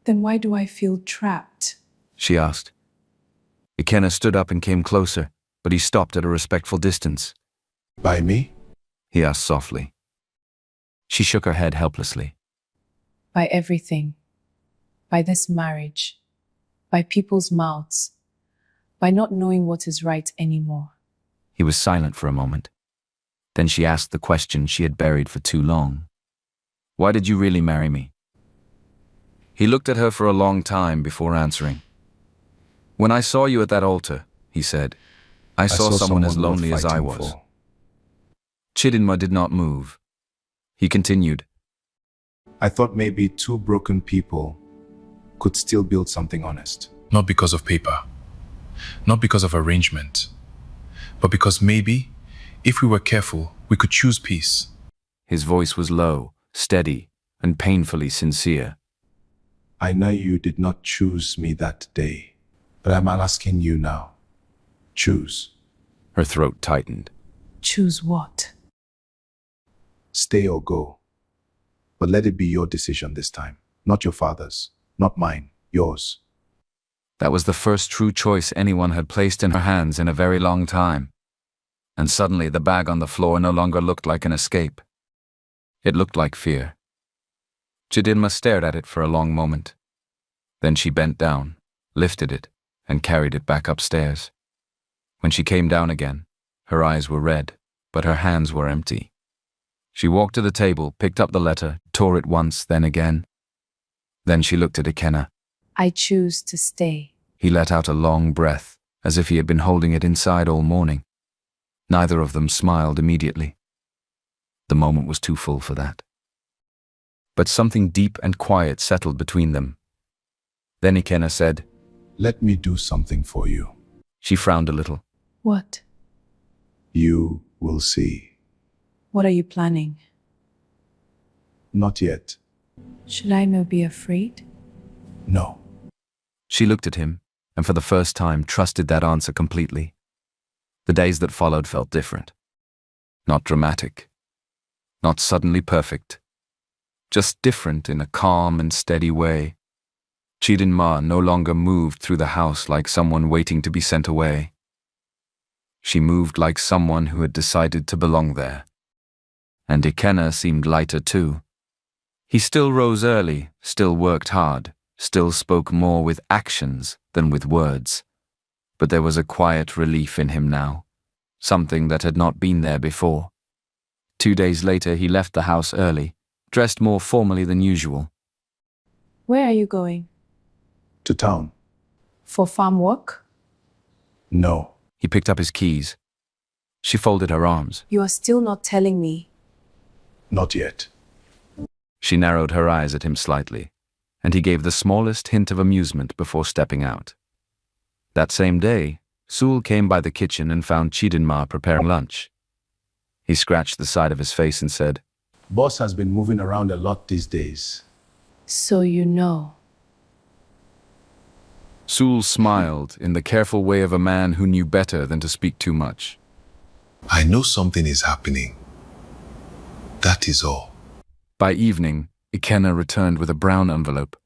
Then why do I feel trapped? She asked. Ikenna stood up and came closer, but he stopped at a respectful distance. By me? He asked softly. She shook her head helplessly. By everything. By this marriage. By people's mouths. By not knowing what is right anymore. He was silent for a moment. Then she asked the question she had buried for too long. Why did you really marry me? He looked at her for a long time before answering. When I saw you at that altar, he said, I saw someone as lonely as I was. Chidinma did not move. He continued, I thought maybe two broken people could still build something honest. Not because of paper, not because of arrangement, but because maybe, if we were careful, we could choose peace. His voice was low, steady, and painfully sincere. I know you did not choose me that day, but I'm asking you now. Choose. Her throat tightened. Choose what? Stay or go. But let it be your decision this time. Not your father's. Not mine. Yours. That was the first true choice anyone had placed in her hands in a very long time. And suddenly the bag on the floor no longer looked like an escape. It looked like fear. Chidinma stared at it for a long moment. Then she bent down, lifted it, and carried it back upstairs. When she came down again, her eyes were red, but her hands were empty. She walked to the table, picked up the letter, tore it once, then again. Then she looked at Ikenna. I choose to stay. He let out a long breath, as if he had been holding it inside all morning. Neither of them smiled immediately. The moment was too full for that. But something deep and quiet settled between them. Then Ikenna said, Let me do something for you. She frowned a little. What? You will see. What are you planning? Not yet. Should I not be afraid? No. She looked at him, and for the first time trusted that answer completely. The days that followed felt different. Not dramatic. Not suddenly perfect. Just different in a calm and steady way. Chidinma no longer moved through the house like someone waiting to be sent away. She moved like someone who had decided to belong there. And Ikenna seemed lighter too. He still rose early, still worked hard, still spoke more with actions than with words. But there was a quiet relief in him now, something that had not been there before. 2 days later he left the house early, dressed more formally than usual. Where are you going? To town. For farm work? No. He picked up his keys. She folded her arms. You are still not telling me. Not yet. She narrowed her eyes at him slightly, and he gave the smallest hint of amusement before stepping out. That same day, Sul came by the kitchen and found Chidinma preparing lunch. He scratched the side of his face and said, Boss has been moving around a lot these days. So you know. Sul smiled in the careful way of a man who knew better than to speak too much. I know something is happening. That is all. By evening, Ikenna returned with a brown envelope.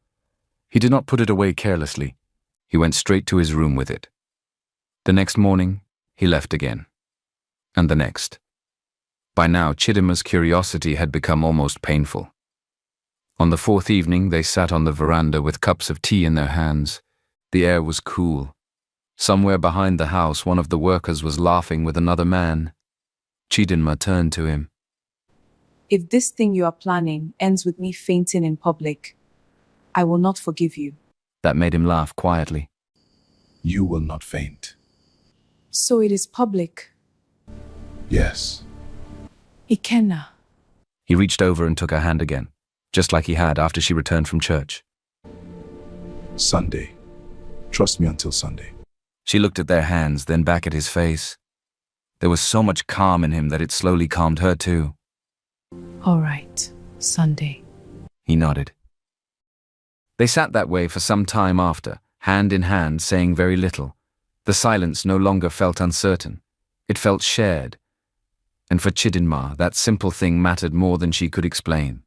He did not put it away carelessly. He went straight to his room with it. The next morning, he left again. And the next. By now, Chidinma's curiosity had become almost painful. On the fourth evening, they sat on the veranda with cups of tea in their hands. The air was cool. Somewhere behind the house, one of the workers was laughing with another man. Chidinma turned to him. If this thing you are planning ends with me fainting in public, I will not forgive you. That made him laugh quietly. You will not faint. So it is public. Yes. Ikenna. He reached over and took her hand again, just like he had after she returned from church. Sunday. Trust me until Sunday. She looked at their hands, then back at his face. There was so much calm in him that it slowly calmed her too. All right, Sunday. He nodded. They sat that way for some time after, hand in hand, saying very little. The silence no longer felt uncertain. It felt shared. And for Chidinma, that simple thing mattered more than she could explain.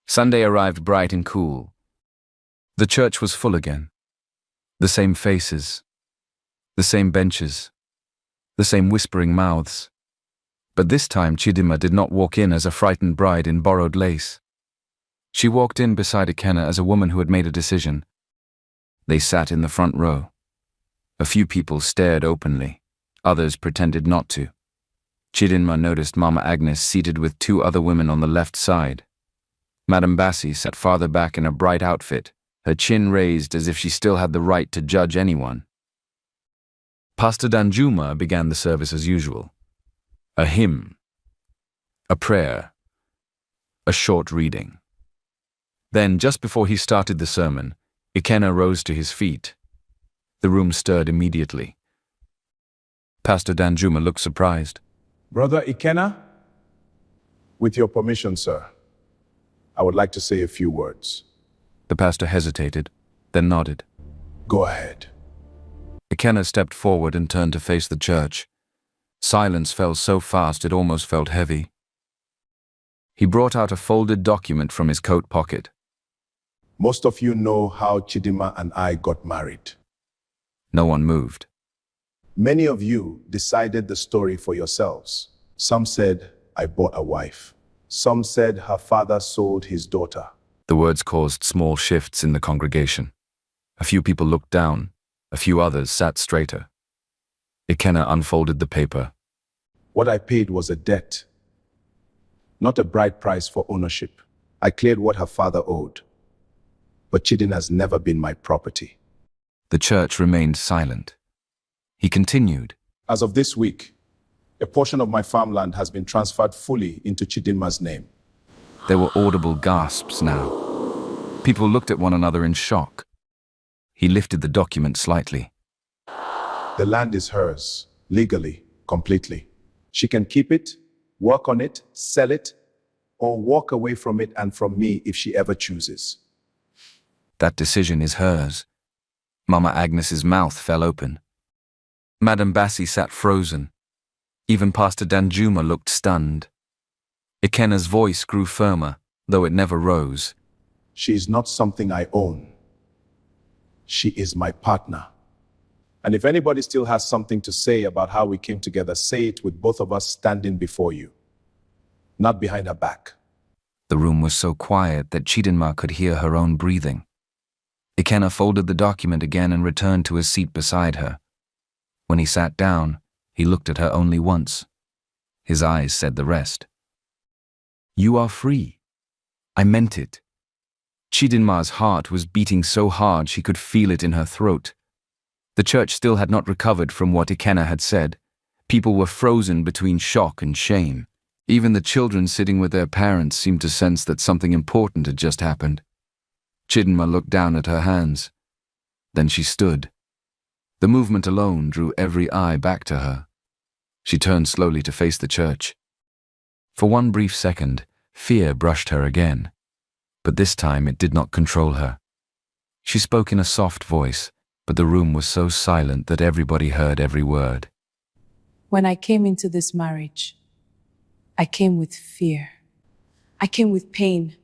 Sunday arrived bright and cool. The church was full again. The same faces. The same benches. The same whispering mouths. But this time Chidima did not walk in as a frightened bride in borrowed lace. She walked in beside Ikenna as a woman who had made a decision. They sat in the front row. A few people stared openly. Others pretended not to. Chidinma noticed Mama Agnes seated with two other women on the left side. Madame Bassi sat farther back in a bright outfit, her chin raised as if she still had the right to judge anyone. Pastor Danjuma began the service as usual. A hymn, a prayer, a short reading. Then, just before he started the sermon, Ikenna rose to his feet. The room stirred immediately. Pastor Danjuma looked surprised. Brother Ikenna, with your permission, sir, I would like to say a few words. The pastor hesitated, then nodded. Go ahead. Ikenna stepped forward and turned to face the church. Silence fell so fast it almost felt heavy. He brought out a folded document from his coat pocket. Most of you know how Chidima and I got married. No one moved. Many of you decided the story for yourselves. Some said, I bought a wife. Some said her father sold his daughter. The words caused small shifts in the congregation. A few people looked down. A few others sat straighter. Ikenna unfolded the paper. What I paid was a debt, not a bride price for ownership. I cleared what her father owed. But Chidin has never been my property. The church remained silent. He continued. As of this week, a portion of my farmland has been transferred fully into Chidinma's name. There were audible gasps now. People looked at one another in shock. He lifted the document slightly. The land is hers, legally, completely. She can keep it, work on it, sell it, or walk away from it and from me if she ever chooses. That decision is hers. Mama Agnes's mouth fell open. Madame Bassi sat frozen. Even Pastor Danjuma looked stunned. Ikenna's voice grew firmer, though it never rose. She is not something I own. She is my partner. And if anybody still has something to say about how we came together, say it with both of us standing before you, not behind her back. The room was so quiet that Chidinma could hear her own breathing. Ikenna folded the document again and returned to his seat beside her. When he sat down, he looked at her only once. His eyes said the rest. You are free. I meant it. Chidinma's heart was beating so hard she could feel it in her throat. The church still had not recovered from what Ikenna had said. People were frozen between shock and shame. Even the children sitting with their parents seemed to sense that something important had just happened. Chidinma looked down at her hands. Then she stood. The movement alone drew every eye back to her. She turned slowly to face the church. For one brief second, fear brushed her again. But this time it did not control her. She spoke in a soft voice, but the room was so silent that everybody heard every word. When I came into this marriage, I came with fear. I came with pain.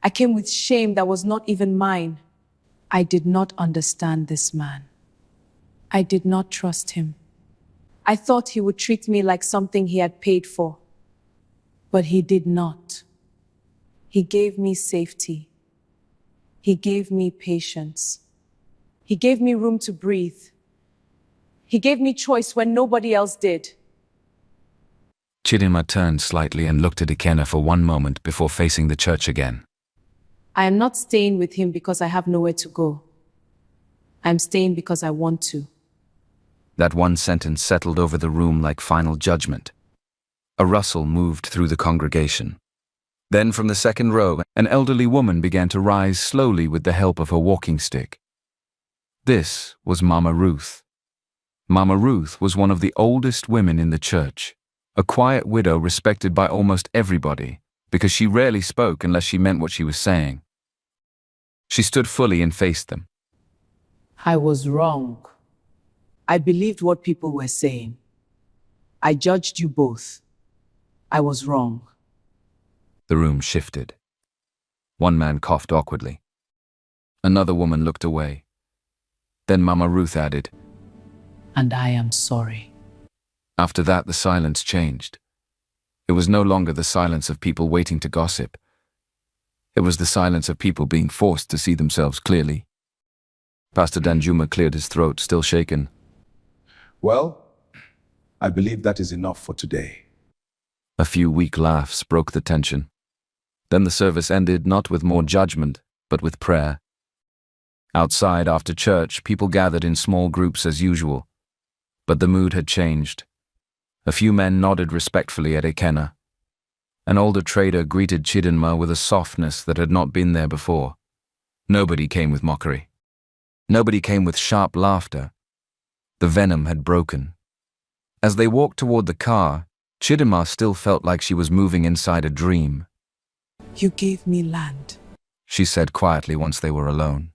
I came with shame that was not even mine. I did not understand this man. I did not trust him. I thought he would treat me like something he had paid for. But he did not. He gave me safety. He gave me patience. He gave me room to breathe. He gave me choice when nobody else did. Chidinma turned slightly and looked at Ikenna for one moment before facing the church again. I am not staying with him because I have nowhere to go. I am staying because I want to. That one sentence settled over the room like final judgment. A rustle moved through the congregation. Then from the second row, an elderly woman began to rise slowly with the help of her walking stick. This was Mama Ruth. Mama Ruth was one of the oldest women in the church, a quiet widow respected by almost everybody, because she rarely spoke unless she meant what she was saying. She stood fully and faced them. I was wrong. I believed what people were saying. I judged you both. I was wrong. The room shifted. One man coughed awkwardly. Another woman looked away. Then Mama Ruth added, And I am sorry. After that, the silence changed. It was no longer the silence of people waiting to gossip. It was the silence of people being forced to see themselves clearly. Pastor Danjuma cleared his throat, still shaken. Well, I believe that is enough for today. A few weak laughs broke the tension. Then the service ended not with more judgment, but with prayer. Outside, after church, people gathered in small groups as usual. But the mood had changed. A few men nodded respectfully at Ikenna. An older trader greeted Chidinma with a softness that had not been there before. Nobody came with mockery. Nobody came with sharp laughter. The venom had broken. As they walked toward the car, Chidinma still felt like she was moving inside a dream. You gave me land. She said quietly once they were alone.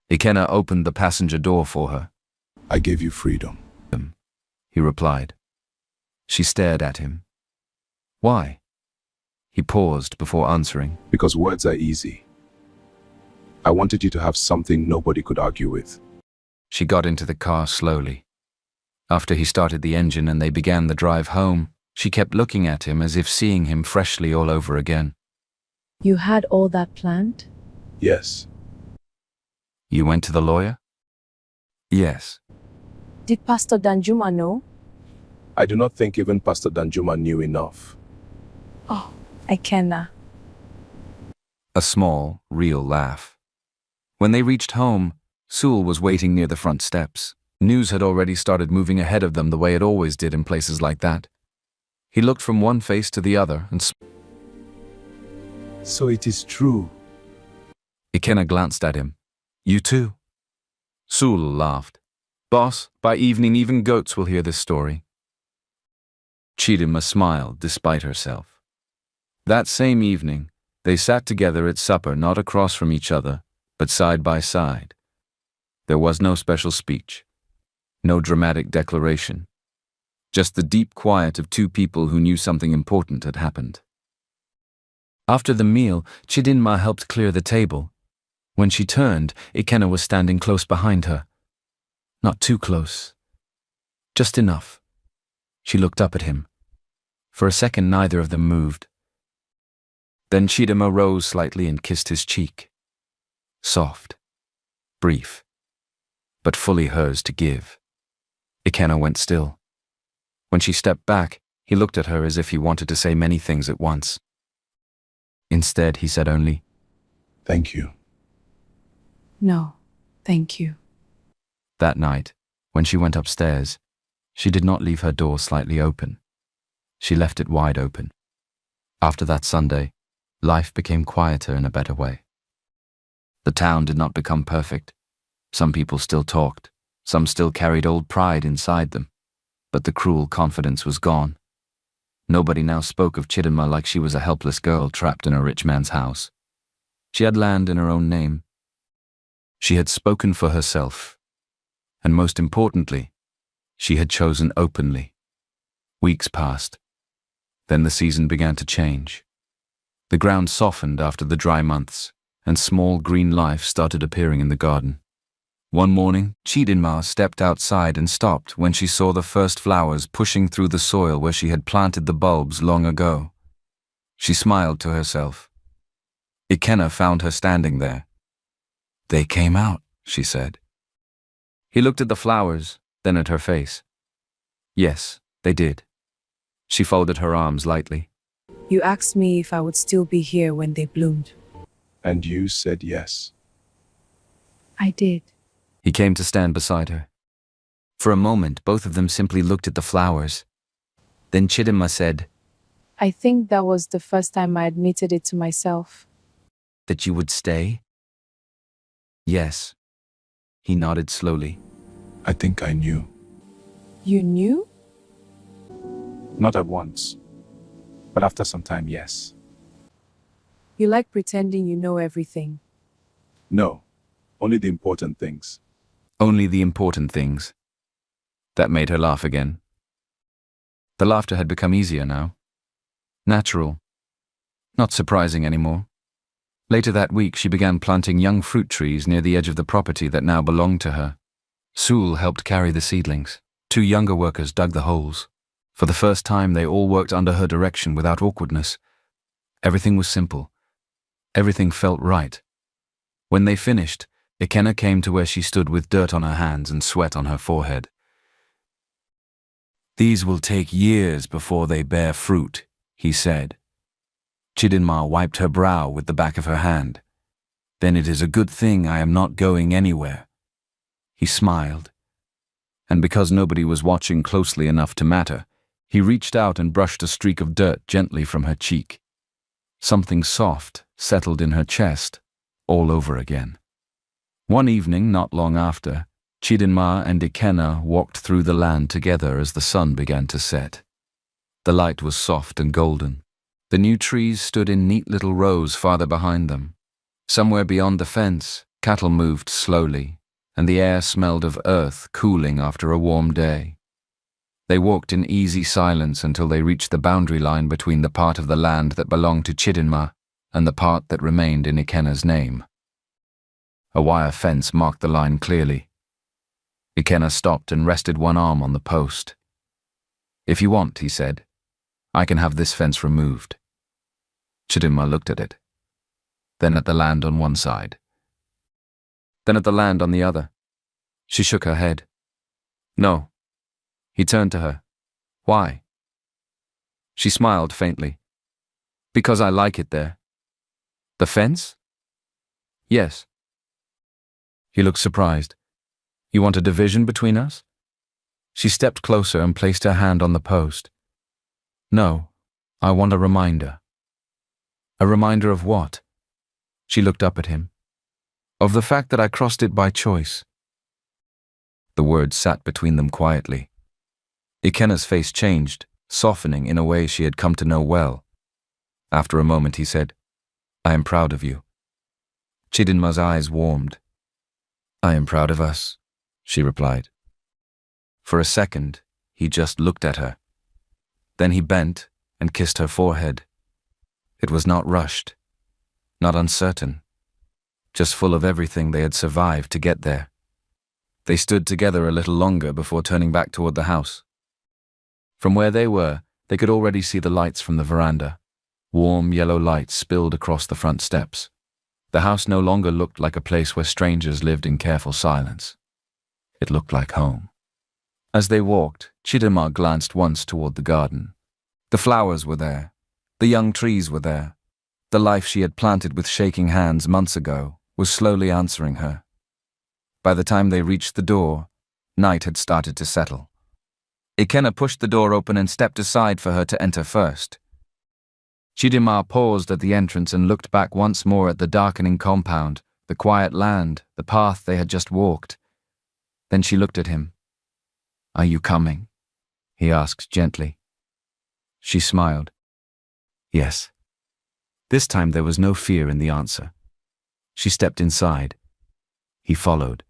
Ikenna opened the passenger door for her. I gave you freedom. He replied. She stared at him. Why? He paused before answering. Because words are easy. I wanted you to have something nobody could argue with. She got into the car slowly. After he started the engine and they began the drive home, she kept looking at him as if seeing him freshly all over again. You had all that planned? Yes. You went to the lawyer? Yes. Did Pastor Danjuma know? I do not think even Pastor Danjuma knew enough. Oh, Ikenna. A small, real laugh. When they reached home, Sewell was waiting near the front steps. News had already started moving ahead of them the way it always did in places like that. He looked from one face to the other and So it is true. Ikenna glanced at him. You too? Sewell laughed. Boss, by evening even goats will hear this story. Chidinma smiled despite herself. That same evening, they sat together at supper, not across from each other, but side by side. There was no special speech, no dramatic declaration, just the deep quiet of two people who knew something important had happened. After the meal, Chidinma helped clear the table. When she turned, Ikenna was standing close behind her. Not too close. Just enough. She looked up at him. For a second, neither of them moved. Then Chidinma rose slightly and kissed his cheek. Soft. Brief. But fully hers to give. Ikenna went still. When she stepped back, he looked at her as if he wanted to say many things at once. Instead, he said only, Thank you. No, thank you. That night, when she went upstairs, she did not leave her door slightly open. She left it wide open. After that Sunday, life became quieter in a better way. The town did not become perfect. Some people still talked. Some still carried old pride inside them. But the cruel confidence was gone. Nobody now spoke of Chidinma like she was a helpless girl trapped in a rich man's house. She had land in her own name. She had spoken for herself. And most importantly, she had chosen openly. Weeks passed. Then the season began to change. The ground softened after the dry months, and small green life started appearing in the garden. One morning, Chidinma stepped outside and stopped when she saw the first flowers pushing through the soil where she had planted the bulbs long ago. She smiled to herself. Ikenna found her standing there. They came out, she said. He looked at the flowers, then at her face. Yes, they did. She folded her arms lightly. You asked me if I would still be here when they bloomed. And you said yes. I did. He came to stand beside her. For a moment, both of them simply looked at the flowers. Then Chidinma said, I think that was the first time I admitted it to myself. That you would stay? Yes. He nodded slowly. I think I knew. You knew? Not at once. But after some time, yes. You like pretending you know everything. No. Only the important things. Only the important things. That made her laugh again. The laughter had become easier now. Natural. Not surprising anymore. Later that week, she began planting young fruit trees near the edge of the property that now belonged to her. Sewell helped carry the seedlings. 2 younger workers dug the holes. For the first time, they all worked under her direction without awkwardness. Everything was simple. Everything felt right. When they finished, Ikenna came to where she stood with dirt on her hands and sweat on her forehead. "These will take years before they bear fruit," he said. Chidinma wiped her brow with the back of her hand. "Then it is a good thing I am not going anywhere." He smiled. And because nobody was watching closely enough to matter, he reached out and brushed a streak of dirt gently from her cheek. Something soft settled in her chest, all over again. One evening, not long after, Chidinma and Ikenna walked through the land together as the sun began to set. The light was soft and golden. The new trees stood in neat little rows farther behind them. Somewhere beyond the fence, cattle moved slowly, and the air smelled of earth cooling after a warm day. They walked in easy silence until they reached the boundary line between the part of the land that belonged to Chidinma and the part that remained in Ikenna's name. A wire fence marked the line clearly. Ikenna stopped and rested one arm on the post. "If you want," he said, "I can have this fence removed." Chidinma looked at it, then at the land on one side, then at the land on the other. She shook her head. "No." He turned to her. "Why?" She smiled faintly. "Because I like it there." "The fence?" "Yes." He looked surprised. "You want a division between us?" She stepped closer and placed her hand on the post. "No, I want a reminder." "A reminder of what?" She looked up at him. "Of the fact that I crossed it by choice." The words sat between them quietly. Ikenna's face changed, softening in a way she had come to know well. After a moment he said, "I am proud of you." Chidinma's eyes warmed. "I am proud of us," she replied. For a second, he just looked at her. Then he bent and kissed her forehead. It was not rushed, not uncertain, just full of everything they had survived to get there. They stood together a little longer before turning back toward the house. From where they were, they could already see the lights from the veranda. Warm yellow light spilled across the front steps. The house no longer looked like a place where strangers lived in careful silence. It looked like home. As they walked, Chidinma glanced once toward the garden. The flowers were there. The young trees were there. The life she had planted with shaking hands months ago was slowly answering her. By the time they reached the door, night had started to settle. Ikenna pushed the door open and stepped aside for her to enter first. Chidinma paused at the entrance and looked back once more at the darkening compound, the quiet land, the path they had just walked. Then she looked at him. "Are you coming?" he asked gently. She smiled. "Yes." This time there was no fear in the answer. She stepped inside. He followed.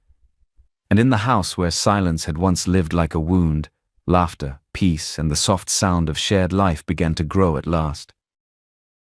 And in the house where silence had once lived like a wound, laughter, peace, and the soft sound of shared life began to grow at last.